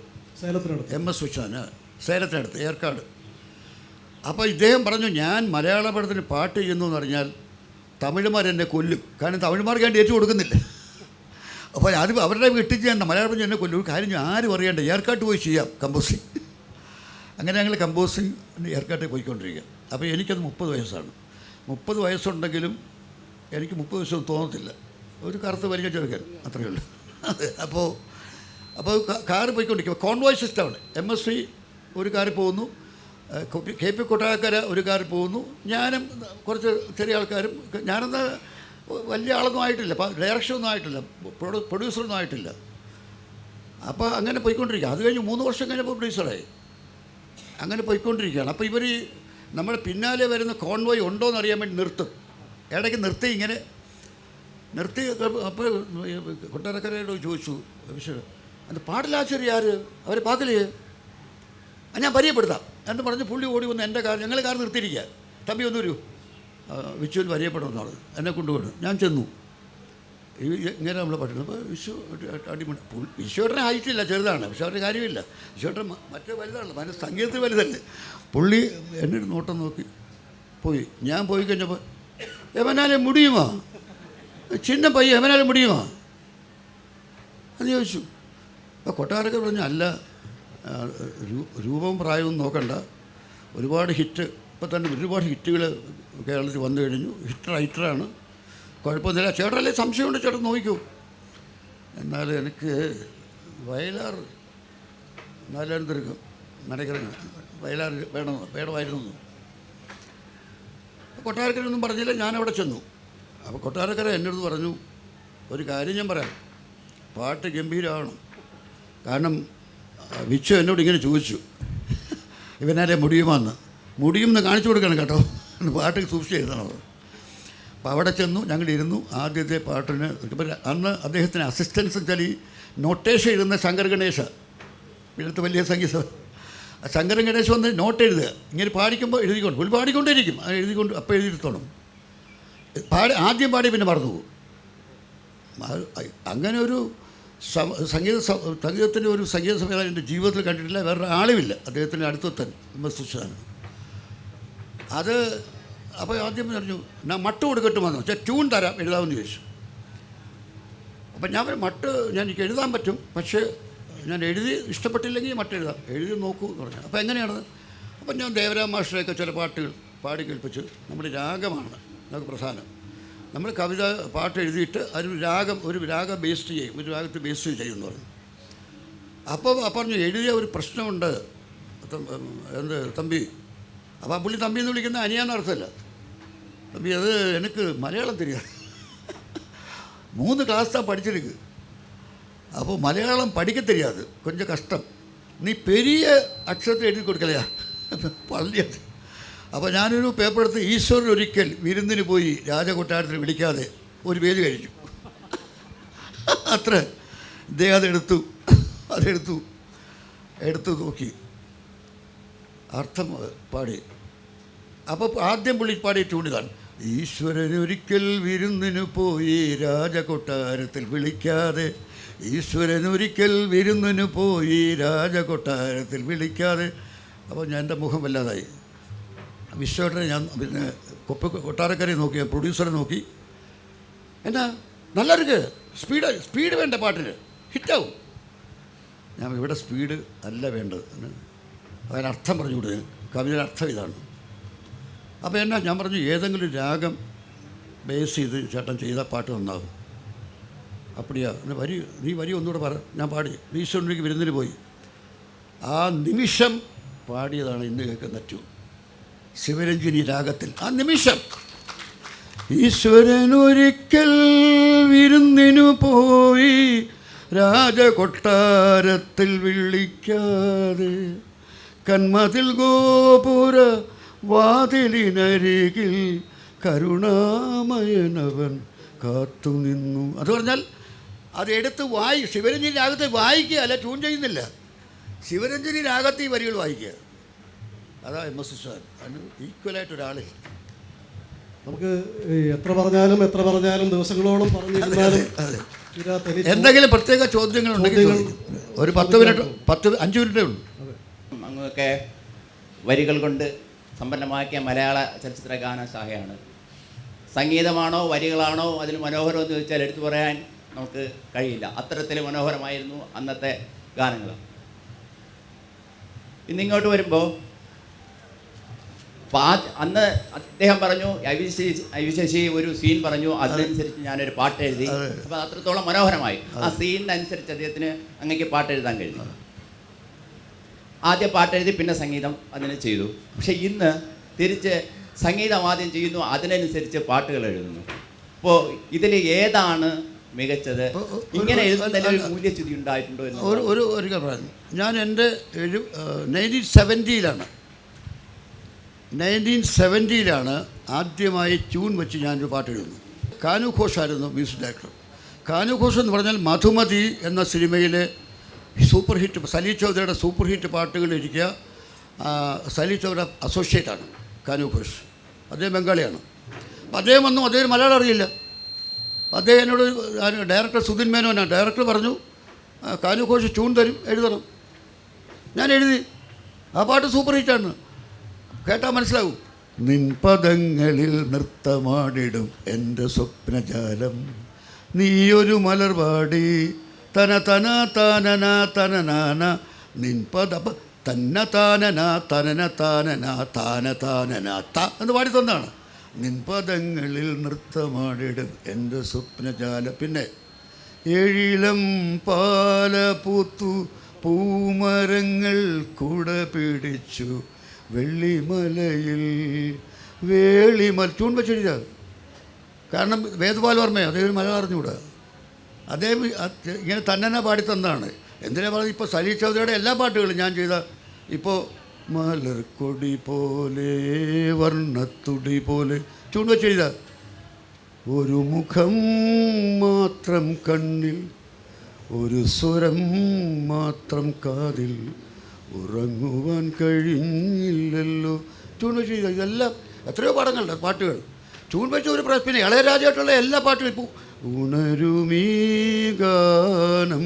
MS വിശ്വനാഥന്, സേലത്തിനടുത്ത് ഏർക്കാട്. അപ്പോൾ ഇദ്ദേഹം പറഞ്ഞു, ഞാൻ മലയാള പടത്തിന് പാട്ട് ചെയ്യുന്നു എന്ന് പറഞ്ഞാൽ തമിഴന്മാരെന്നെ കൊല്ലും, കാരണം തമിഴന്മാർക്ക് ഞാൻ ഏറ്റു കൊടുക്കുന്നില്ല. അപ്പോൾ അത് അവരുടെ വീട്ടിൽ ചെയ്യാൻ മലയാള പടം എന്നെ കൊല്ലും. ഒരു കാര്യം ആരും അറിയണ്ട, ഏർക്കാട്ട് പോയി ചെയ്യാം കമ്പോസിങ്. അങ്ങനെ ഞങ്ങൾ കമ്പോസിങ് ഏർക്കാട്ടിൽ പോയിക്കൊണ്ടിരിക്കുക. അപ്പോൾ എനിക്കത് 30 വയസ്സാണ്. 30 വയസ്സുണ്ടെങ്കിലും എനിക്ക് 30 വയസ്സൊന്നും തോന്നത്തില്ല. ഒരു കറുത്ത് വലിയ ചെറുക്കൻ, അത്രയേ ഉള്ളൂ. അപ്പോൾ കാറ് പോയിക്കൊണ്ടിരിക്കുക. കോൺവോയ് സിസ്റ്റമാണ്. MSV ഒരു കാറിൽ പോകുന്നു, KP കൊട്ടാരക്കര ഒരു കാറിൽ പോകുന്നു, ഞാനും കുറച്ച് ചെറിയ ആൾക്കാരും. ഞാനെന്താ വലിയ ആളൊന്നും ആയിട്ടില്ല, ഡയറക്ഷനൊന്നും ആയിട്ടില്ല, പ്രൊഡ്യൂസറൊന്നും ആയിട്ടില്ല. അപ്പോൾ അങ്ങനെ പോയിക്കൊണ്ടിരിക്കുക. അത് കഴിഞ്ഞ് 3 വർഷം കഴിഞ്ഞപ്പോൾ പ്രൊഡ്യൂസറായി. അങ്ങനെ പോയിക്കൊണ്ടിരിക്കുകയാണ്. അപ്പോൾ ഇവർ നമ്മുടെ പിന്നാലെ വരുന്ന കോൺവോയ് ഉണ്ടോ എന്ന് അറിയാൻ വേണ്ടി നിർത്തും. ഇടയ്ക്ക് നിർത്തി അപ്പോൾ കൊട്ടാരക്കരയോട് ചോദിച്ചു, പക്ഷേ അത് പാടില്ലാച്ചേരി ആര് അവർ പാക്കലേ, ഞാൻ പരിചയപ്പെടുത്താം എന്ന് പറഞ്ഞ് പുള്ളി ഓടി വന്ന് എൻ്റെ കാർ, ഞങ്ങൾ കാർ നിർത്തിയിരിക്കുക. തമ്പി ഒന്നൊരു വിഷുവിൽ പരിചയപ്പെടുമെന്നാണ് എന്നെ കൊണ്ടുപോയി. ഞാൻ ചെന്നു. ഇങ്ങനെ നമ്മൾ പഠിക്കണം. അപ്പോൾ അടിമണി വിശ്വേട്ടനെ ആയിട്ടില്ല, ചെറുതാണ്, പക്ഷെ അവരുടെ കാര്യമില്ല. വിശ്വേട്ടൻ മറ്റേ വലുതാണല്ലോ, മറ്റേ സംഗീതത്തിൽ വലുതല്ലേ. പുള്ളി എൻ്റെ ഒരു നോട്ടം നോക്കി പോയി. ഞാൻ പോയി കഴിഞ്ഞപ്പോൾ എവനാലെ മുടിയുമോ, ചിന്ന പയ്യ എവനാലെ മുടിയുമോ അത് ചോദിച്ചു. അപ്പോൾ കൊട്ടാരക്കർ പറഞ്ഞു, അല്ല രൂപവും പ്രായവും നോക്കണ്ട, ഒരുപാട് ഹിറ്റ് ഇപ്പം തന്നെ ഒരുപാട് ഹിറ്റുകൾ കേരളത്തിൽ വന്നു കഴിഞ്ഞു, റൈറ്ററാണ്, കുഴപ്പമൊന്നുമില്ല. ചേട്ടനല്ലേ സംശയമുണ്ട്, ചേട്ടൻ നോക്കൂ. എന്നാൽ എനിക്ക് വയലാർ നാലായിരത്തിരിക്കും മനക്കര വയലാർ വേണമായിരുന്നു. കൊട്ടാരക്കരൊന്നും പറഞ്ഞില്ല. ഞാനവിടെ ചെന്നു. അപ്പോൾ കൊട്ടാരക്കര എന്നോട് പറഞ്ഞു, ഒരു കാര്യം ഞാൻ പറയാം, പാട്ട് ഗംഭീരമാണ്. കാരണം വിച്ചു എന്നോട് ഇങ്ങനെ ചോദിച്ചു, ഇവനാരെ മുടിയുമാന്ന്, മുടിയുമെന്ന് കാണിച്ചു കൊടുക്കണം കേട്ടോ, പാട്ട് സൂക്ഷിച്ച് എഴുതണം. അപ്പോൾ അവിടെ ചെന്നു, ഞങ്ങളിരുന്നു. ആദ്യത്തെ പാട്ടിന് അന്ന് അദ്ദേഹത്തിന് അസിസ്റ്റൻസ് വെച്ചാൽ ഈ നോട്ടേഷൻ എഴുതുന്ന ശങ്കർ ഗണേശ, ഇവിടുത്തെ വലിയ സംഗീതം. ശങ്കരൻ ഗണേശ് വന്ന് നോട്ട് എഴുതുക, ഇങ്ങനെ പാടിക്കുമ്പോൾ എഴുതിക്കൊണ്ട് പുള്ളി പാടിക്കൊണ്ടേയിരിക്കും, അത് എഴുതിക്കൊണ്ട് അപ്പോൾ എഴുതിയിരുത്തോണം. ആദ്യം പാടി പിന്നെ മറന്നു പോകും. അങ്ങനെ ഒരു സംഗീതത്തിൻ്റെ ഒരു സംഗീത സംവിധാനം എൻ്റെ ജീവിതത്തിൽ കണ്ടിട്ടില്ല, വേറൊരു ആളുമില്ല. അദ്ദേഹത്തിൻ്റെ അടുത്തെത്താൻ MS വിശ്വനാഥൻ. അത് അപ്പോൾ ആദ്യം പറഞ്ഞു, ഞാൻ മട്ട് കൊടുക്കട്ടുമെന്ന് വെച്ചാൽ ട്യൂൺ തരാം, എഴുതാമെന്ന് ചോദിച്ചു. അപ്പം ഞാൻ മട്ട് എനിക്ക് എഴുതാൻ പറ്റും, പക്ഷേ ഞാൻ എഴുതി ഇഷ്ടപ്പെട്ടില്ലെങ്കിൽ മട്ട് എഴുതി നോക്കൂ എന്ന് പറഞ്ഞു. അപ്പോൾ എങ്ങനെയാണ്? അപ്പം ഞാൻ ദേവരാം മാസ്റ്ററെയൊക്കെ ചില പാട്ടുകൾ പാടി കേൾപ്പിച്ച്, നമ്മുടെ രാഗമാണ് നമുക്ക് പ്രധാനം. നമ്മൾ കവിത പാട്ട് എഴുതിയിട്ട് ഒരു രാഗം ബേസ്റ്റ് ചെയ്യും, ഒരു രാഗത്തെ ബേസ്റ്റ് ചെയ്യുമെന്ന് പറഞ്ഞു. അപ്പോൾ പറഞ്ഞു, എഴുതിയ ഒരു പ്രശ്നമുണ്ട് എന്ത് തമ്പി. അപ്പോൾ പുള്ളി തമ്പി എന്ന് വിളിക്കുന്ന അനിയാന്ന് അർത്ഥമല്ല. തമ്പി അത് എനിക്ക് മലയാളം தெரியாது, 3 ക്ലാസ് தான் படிச்சிருக்கு, അപ്പോൾ മലയാളം പഠിക്ക தெரியாது, கொஞ்சம் കഷ്ടം, നീ പെരിയ അക്ഷരത്തിൽ എഴുതി കൊടുക്കലയാ പള്ളിയത്. അപ്പോൾ ഞാനൊരു പേപ്പർ എടുത്ത്, ഈശ്വരൻ ഒരിക്കൽ വിരുന്നിന് പോയി രാജകൊട്ടാരത്തിൽ വിളിക്കാതെ ഒരു പേര് കഴിച്ചു. അത്ര ഇദ്ദേഹം അതെടുത്തു നോക്കി, അർത്ഥം പാടി. അപ്പോൾ ആദ്യം പുള്ളി പാടിയ ട്യൂണിതാണ്, ഈശ്വരൻ ഒരിക്കൽ വിരുന്നിന് പോയി രാജകൊട്ടാരത്തിൽ വിളിക്കാതെ, ഈശ്വരൻ ഒരിക്കൽ വിരുന്നിന് പോയി രാജകൊട്ടാരത്തിൽ വിളിക്കാതെ. അപ്പോൾ ഞാൻ എൻ്റെ മുഖം വല്ലാതായി. വിശ്വേട്ടനെ ഞാൻ പിന്നെ കൊട്ടാരക്കരയെ നോക്കി, പ്രൊഡ്യൂസറെ നോക്കി, എന്നാ നല്ലൊരു സ്പീഡ് വേണ്ട പാട്ടിന്, ഹിറ്റാവും. ഞാൻ ഇവിടെ സ്പീഡ് അല്ല വേണ്ടത്, അതിനർത്ഥം പറഞ്ഞു കൊടുക്കുക, കവിതയുടെ അർത്ഥം ഇതാണ്. അപ്പോൾ എന്നാ ഞാൻ പറഞ്ഞു, ഏതെങ്കിലും രാഗം ബേസ് ചെയ്ത് ചേട്ടൻ ചെയ്ത പാട്ട് നന്നാകും. അപ്പടിയാ നീ വരി ഒന്നുകൂടെ പറ. ഞാൻ പാടി, ഈശ്വരനിലേക്ക് വിരുന്നിന് പോയി. ആ നിമിഷം പാടിയതാണ് ഇന്ന് കേൾക്കുന്ന ട്യൂൺ. ശിവരഞ്ജിനി രാഗത്തിൽ ആ നിമിഷം ഈശ്വരൻ ഒരിക്കൽ വിരുന്നിനു പോയി രാജകൊട്ടാരത്തിൽ വിളിക്കാതെ കന്മതിൽ ഗോപുര വാതിലിനരികിൽ കരുണാമയനവൻ കാത്തുനിന്നു. അത് പറഞ്ഞാൽ അതെടുത്ത് ശിവരഞ്ജനി രാഗത്തെ വായിക്കുക, അല്ല ട്യൂൺ ചെയ്യുന്നില്ല. ശിവരഞ്ജനി രാഗത്ത് ഈ വരികൾ വായിക്കുക. അതാ എം എസ് വിശ്വനാഥൻ. അതിന് ഈക്വലായിട്ടൊരാളെ നമുക്ക് എത്ര പറഞ്ഞാലും ദിവസങ്ങളോളം പറഞ്ഞിരുന്നാലും എന്തെങ്കിലും പ്രത്യേക ചോദ്യങ്ങളുണ്ടെങ്കിൽ ഒരു 10 മിനിറ്റ് 5 മിനിറ്റേ ഉള്ളൂ. അങ്ങൊക്കെ വരികൾ കൊണ്ട് സമ്പന്നമാക്കിയ മലയാള ചലച്ചിത്ര ഗാനശാഖയാണ്. സംഗീതമാണോ വരികളാണോ അതിൽ മനോഹരം എന്ന് ചോദിച്ചാൽ എടുത്തു പറയാൻ നമുക്ക് കഴിയില്ല. അത്തരത്തിൽ മനോഹരമായിരുന്നു അന്നത്തെ ഗാനങ്ങൾ. ഇന്നിങ്ങോട്ട് വരുമ്പോൾ അന്ന് അദ്ദേഹം പറഞ്ഞു, ഐ വി ശശി ഒരു സീൻ പറഞ്ഞു, അതിനനുസരിച്ച് ഞാനൊരു പാട്ട് എഴുതി. അപ്പോൾ അത്രത്തോളം മനോഹരമായി. ആ സീനിനനുസരിച്ച് അദ്ദേഹത്തിന് അങ്ങേക്ക് പാട്ട് എഴുതാൻ കഴിഞ്ഞു. ആദ്യം പാട്ടെഴുതി പിന്നെ സംഗീതം അതിന് ചെയ്തു. പക്ഷെ ഇന്ന് തിരിച്ച് സംഗീതം ആദ്യം ചെയ്യുന്നു, അതിനനുസരിച്ച് പാട്ടുകൾ എഴുതുന്നു. അപ്പോൾ ഇതിൽ ഏതാണ് മികച്ചത്? ഇങ്ങനെ എഴുതുന്നതിൽ ഒരു മൂല്യച്യുതി ഉണ്ടായിട്ടുണ്ടോ എന്ന് ഒരു പറഞ്ഞു. ഞാൻ എൻ്റെ 1970 ആദ്യമായി ട്യൂൺ വെച്ച് ഞാനൊരു പാട്ട് എഴുതുന്നു. കാനു ഘോഷായിരുന്നു മ്യൂസിക് ഡയറക്ടർ. കാനു ഘോഷ് എന്ന് പറഞ്ഞാൽ മധുമതി എന്ന സിനിമയിലെ സൂപ്പർ ഹിറ്റ്, സലീൽ ചൗധരിയുടെ സൂപ്പർ ഹിറ്റ് പാട്ടുകൾ ഇരിക്കുക. സലീൽ ചൗധരി അസോസിയേറ്റാണ് കാനു ഘോഷ്. അദ്ദേഹം ബംഗാളിയാണ്. അപ്പോൾ അദ്ദേഹം വന്നു. അദ്ദേഹം മലയാളം അറിയില്ല. അദ്ദേഹം എന്നോട് ഡയറക്ടർ സുധിൻ മേനോനാണ്. ഡയറക്ടർ പറഞ്ഞു കാനു ഘോഷ് ട്യൂൺ തരും, എഴുതണം. ഞാൻ എഴുതി. ആ പാട്ട് സൂപ്പർ ഹിറ്റാണ്. കേട്ടാൽ മനസ്സിലാവും. നിൻപദങ്ങളിൽ നൃത്തമാടിടും എൻ്റെ സ്വപ്നജാലം, നീയൊരു മലർവാടി തന തന താനന തനനാന നിൻപദ തന്ന താനന തനന താനന താന താനന ത എന്ന് പാടി തന്നാണ്. നിൻപദങ്ങളിൽ നൃത്തമാടിടും എൻ്റെ സ്വപ്നജാലം. പിന്നെ ഏഴിലം പാല പൂത്തു പൂമരങ്ങൾ കുട പിടിച്ചു വെള്ളിമലയിൽ ട്യൂൺ വെച്ചെഴുതാ. കാരണം വേദപാൽ വർമ്മയോ അദ്ദേഹം മലയാളം അറിഞ്ഞുകൂടാ. അദ്ദേഹം ഇങ്ങനെ തന്നെ പാടി തന്നതാണ്. എന്തിനാ പറഞ്ഞത്? ഇപ്പോൾ സലീൽ ചൗധരിയുടെ എല്ലാ പാട്ടുകളും ഞാൻ ചെയ്ത, ഇപ്പോൾ മലർക്കൊടി പോലെ വർണ്ണത്തുടി പോലെ ട്യൂൺ വെച്ചെഴുതാ. ഒരു മുഖം മാത്രം കണ്ണിൽ, ഒരു സ്വരം മാത്രം കാതിൽ, ഉറങ്ങുവാൻ കഴിഞ്ഞില്ലല്ലോ ട്യൂൺ വെച്ച് ചെയ്ത. ഇതെല്ലാം എത്രയോ പാടങ്ങളുടെ പാട്ടുകൾ ട്യൂൺ വെച്ച് ഒരു പിന്നെ ഇളയരാജയായിട്ടുള്ള എല്ലാ പാട്ടുകളും. ഇപ്പോൾ ഉണരുമീ ഗാനം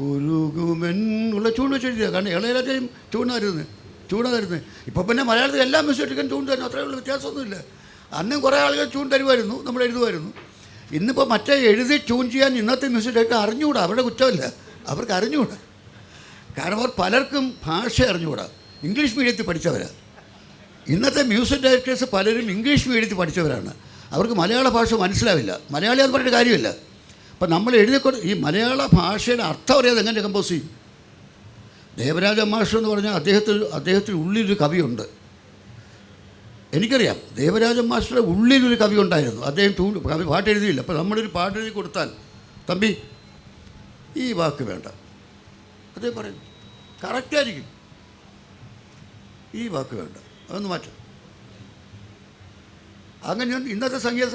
ഉരുകുമെന്നുള്ള ട്യൂൺ വെച്ച് എഴുതിയ. കാരണം ഇളയരാജയും ട്യൂണായിരുന്നു. ഇപ്പോൾ പിന്നെ മലയാളത്തിൽ എല്ലാ മ്യൂസിക്കും ട്യൂൺ തരുന്നു. അത്രയുള്ള വ്യത്യാസമൊന്നുമില്ല. അന്നും കുറേ ആളുകൾ ട്യൂൺ തരുമായിരുന്നു, നമ്മൾ എഴുതുമായിരുന്നു. ഇന്നിപ്പോൾ മറ്റേ എഴുതി ട്യൂൺ ചെയ്യാൻ ഇന്നത്തെ മ്യൂസിക്കൊക്കെ അറിഞ്ഞുകൂടാ. അവരുടെ കുറ്റമല്ല, അവർക്ക് അറിഞ്ഞുകൂടാ. കാരണം അവർ പലർക്കും ഭാഷ അറിഞ്ഞുകൂടാ. ഇംഗ്ലീഷ് മീഡിയത്തിൽ പഠിച്ചവരാണ്. ഇന്നത്തെ മ്യൂസിക് ഡയറക്ടേഴ്സ് പലരും ഇംഗ്ലീഷ് മീഡിയത്തിൽ പഠിച്ചവരാണ്. അവർക്ക് മലയാള ഭാഷ മനസ്സിലാവില്ല. മലയാളി എന്ന് പറഞ്ഞിട്ട് കാര്യമില്ല. അപ്പം നമ്മൾ എഴുതിക്കൊണ്ട് ഈ മലയാള ഭാഷയുടെ അർത്ഥം അറിയാതെ എങ്ങനെ കമ്പോസ് ചെയ്യും? ദേവരാജ മാസ്റ്റർ എന്ന് പറഞ്ഞാൽ അദ്ദേഹത്തിന് ഉള്ളിലൊരു കവിയുണ്ട്. എനിക്കറിയാം, ദേവരാജ മാസ്റ്ററുടെ ഉള്ളിലൊരു കവി ഉണ്ടായിരുന്നു. അദ്ദേഹം പാട്ട് എഴുതിയില്ല. അപ്പോൾ നമ്മളൊരു പാട്ട് എഴുതി കൊടുത്താൽ, തമ്പി ഈ വാക്ക് വേണ്ട, അതേ പറയും, കറക്റ്റായിരിക്കും. ഈ വാക്ക് വേണ്ട, അതൊന്ന് മാറ്റും. അങ്ങനെ ഇന്നത്തെ സംഗീത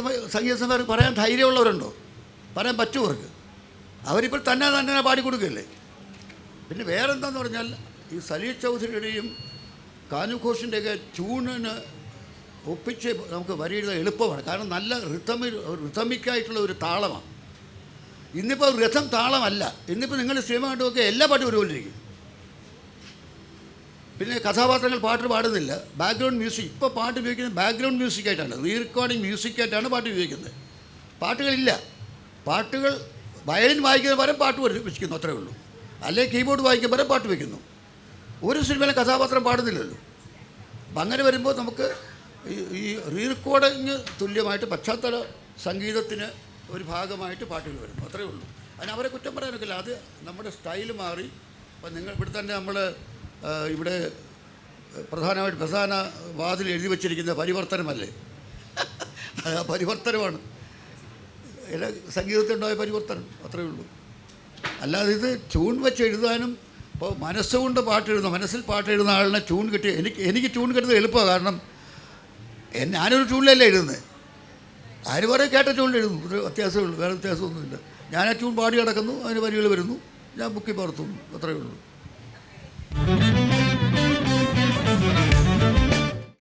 സമയം പറയാൻ ധൈര്യമുള്ളവരുണ്ടോ? പറയാൻ പറ്റുമവർക്ക്? അവരിപ്പോൾ തന്നെ പാടിക്കൊടുക്കുകയല്ലേ. പിന്നെ വേറെന്താന്ന് പറഞ്ഞാൽ ഈ സലീൽ ചൗധരിയുടെയും കാനു ഘോഷിൻ്റെയൊക്കെ ട്യൂണിന് ഒപ്പിച്ച് നമുക്ക് വരിയെഴുതാൻ എളുപ്പമാണ്. കാരണം നല്ല റിതമിക്കായിട്ടുള്ള ഒരു താളമാണ്. ഇന്നിപ്പോൾ രഥം താളമല്ല. ഇന്നിപ്പോൾ നിങ്ങൾ സിനിമ കണ്ടുമൊക്കെ എല്ലാ പാട്ടും ഒരുപോലിരിക്കും. പിന്നെ കഥാപാത്രങ്ങൾ പാട്ട് പാടുന്നില്ല. Background music. ഇപ്പോൾ പാട്ട് ഉപയോഗിക്കുന്നത് ബാക്ക്ഗ്രൗണ്ട് മ്യൂസിക്കായിട്ടാണ്, റീ റെക്കോർഡിങ് മ്യൂസിക്കായിട്ടാണ് പാട്ട് ഉപയോഗിക്കുന്നത്. പാട്ടുകളില്ല. പാട്ടുകൾ വയലിൻ വായിക്കുന്ന പകരം പാട്ട് വെച്ചിരിക്കുന്നു, അത്രേ ഉള്ളൂ. അല്ലെങ്കിൽ കീബോർഡ് വായിക്കുന്ന പകരം പാട്ട് വയ്ക്കുന്നു. ഒരു സിനിമയിലെ കഥാപാത്രം പാടുന്നില്ലല്ലോ. അപ്പം അങ്ങനെ വരുമ്പോൾ നമുക്ക് ഈ റീ റെക്കോർഡിങ് തുല്യമായിട്ട് പശ്ചാത്തല സംഗീതത്തിന് ഒരു ഭാഗമായിട്ട് പാട്ടുകൾ വരുന്നു, അത്രേ ഉള്ളൂ. അതിന് അവരെ കുറ്റം പറയാനൊക്കില്ല. അത് നമ്മുടെ സ്റ്റൈൽ മാറി. അപ്പം ഇവിടെ തന്നെ നമ്മൾ ഇവിടെ പ്രധാന വാതിൽ എഴുതി വച്ചിരിക്കുന്ന പരിവർത്തനമല്ലേ? അത് ആ പരിവർത്തനമാണ്. എല്ലാ സംഗീതത്തിലുണ്ടായ പരിവർത്തനം, അത്രയേ ഉള്ളൂ. അല്ലാതെ ഇത് ട്യൂൺ വെച്ച് എഴുതാനും ഇപ്പോൾ മനസ്സുകൊണ്ട് മനസ്സിൽ പാട്ട് എഴുതുന്ന ആളിനെ ട്യൂൺ കിട്ടി. എനിക്ക് ട്യൂൺ കിട്ടുന്നത് എളുപ്പമാണ്. കാരണം ഞാനൊരു ട്യൂണിലല്ലേ എഴുതുന്നത്. ആര് പറയും കേട്ട ട്യൂണിൽ എഴുതുന്നു. ഒരു വ്യത്യാസമേ ഉള്ളൂ, വേറെ വ്യത്യാസമൊന്നുമില്ല. ഞാൻ ആ ട്യൂൺ പാടി കിടക്കുന്നു, അതിന് വരികൾ വരുന്നു, ഞാൻ ബുക്കിൽ പകർത്തുന്നു, അത്രയേ ഉള്ളൂ.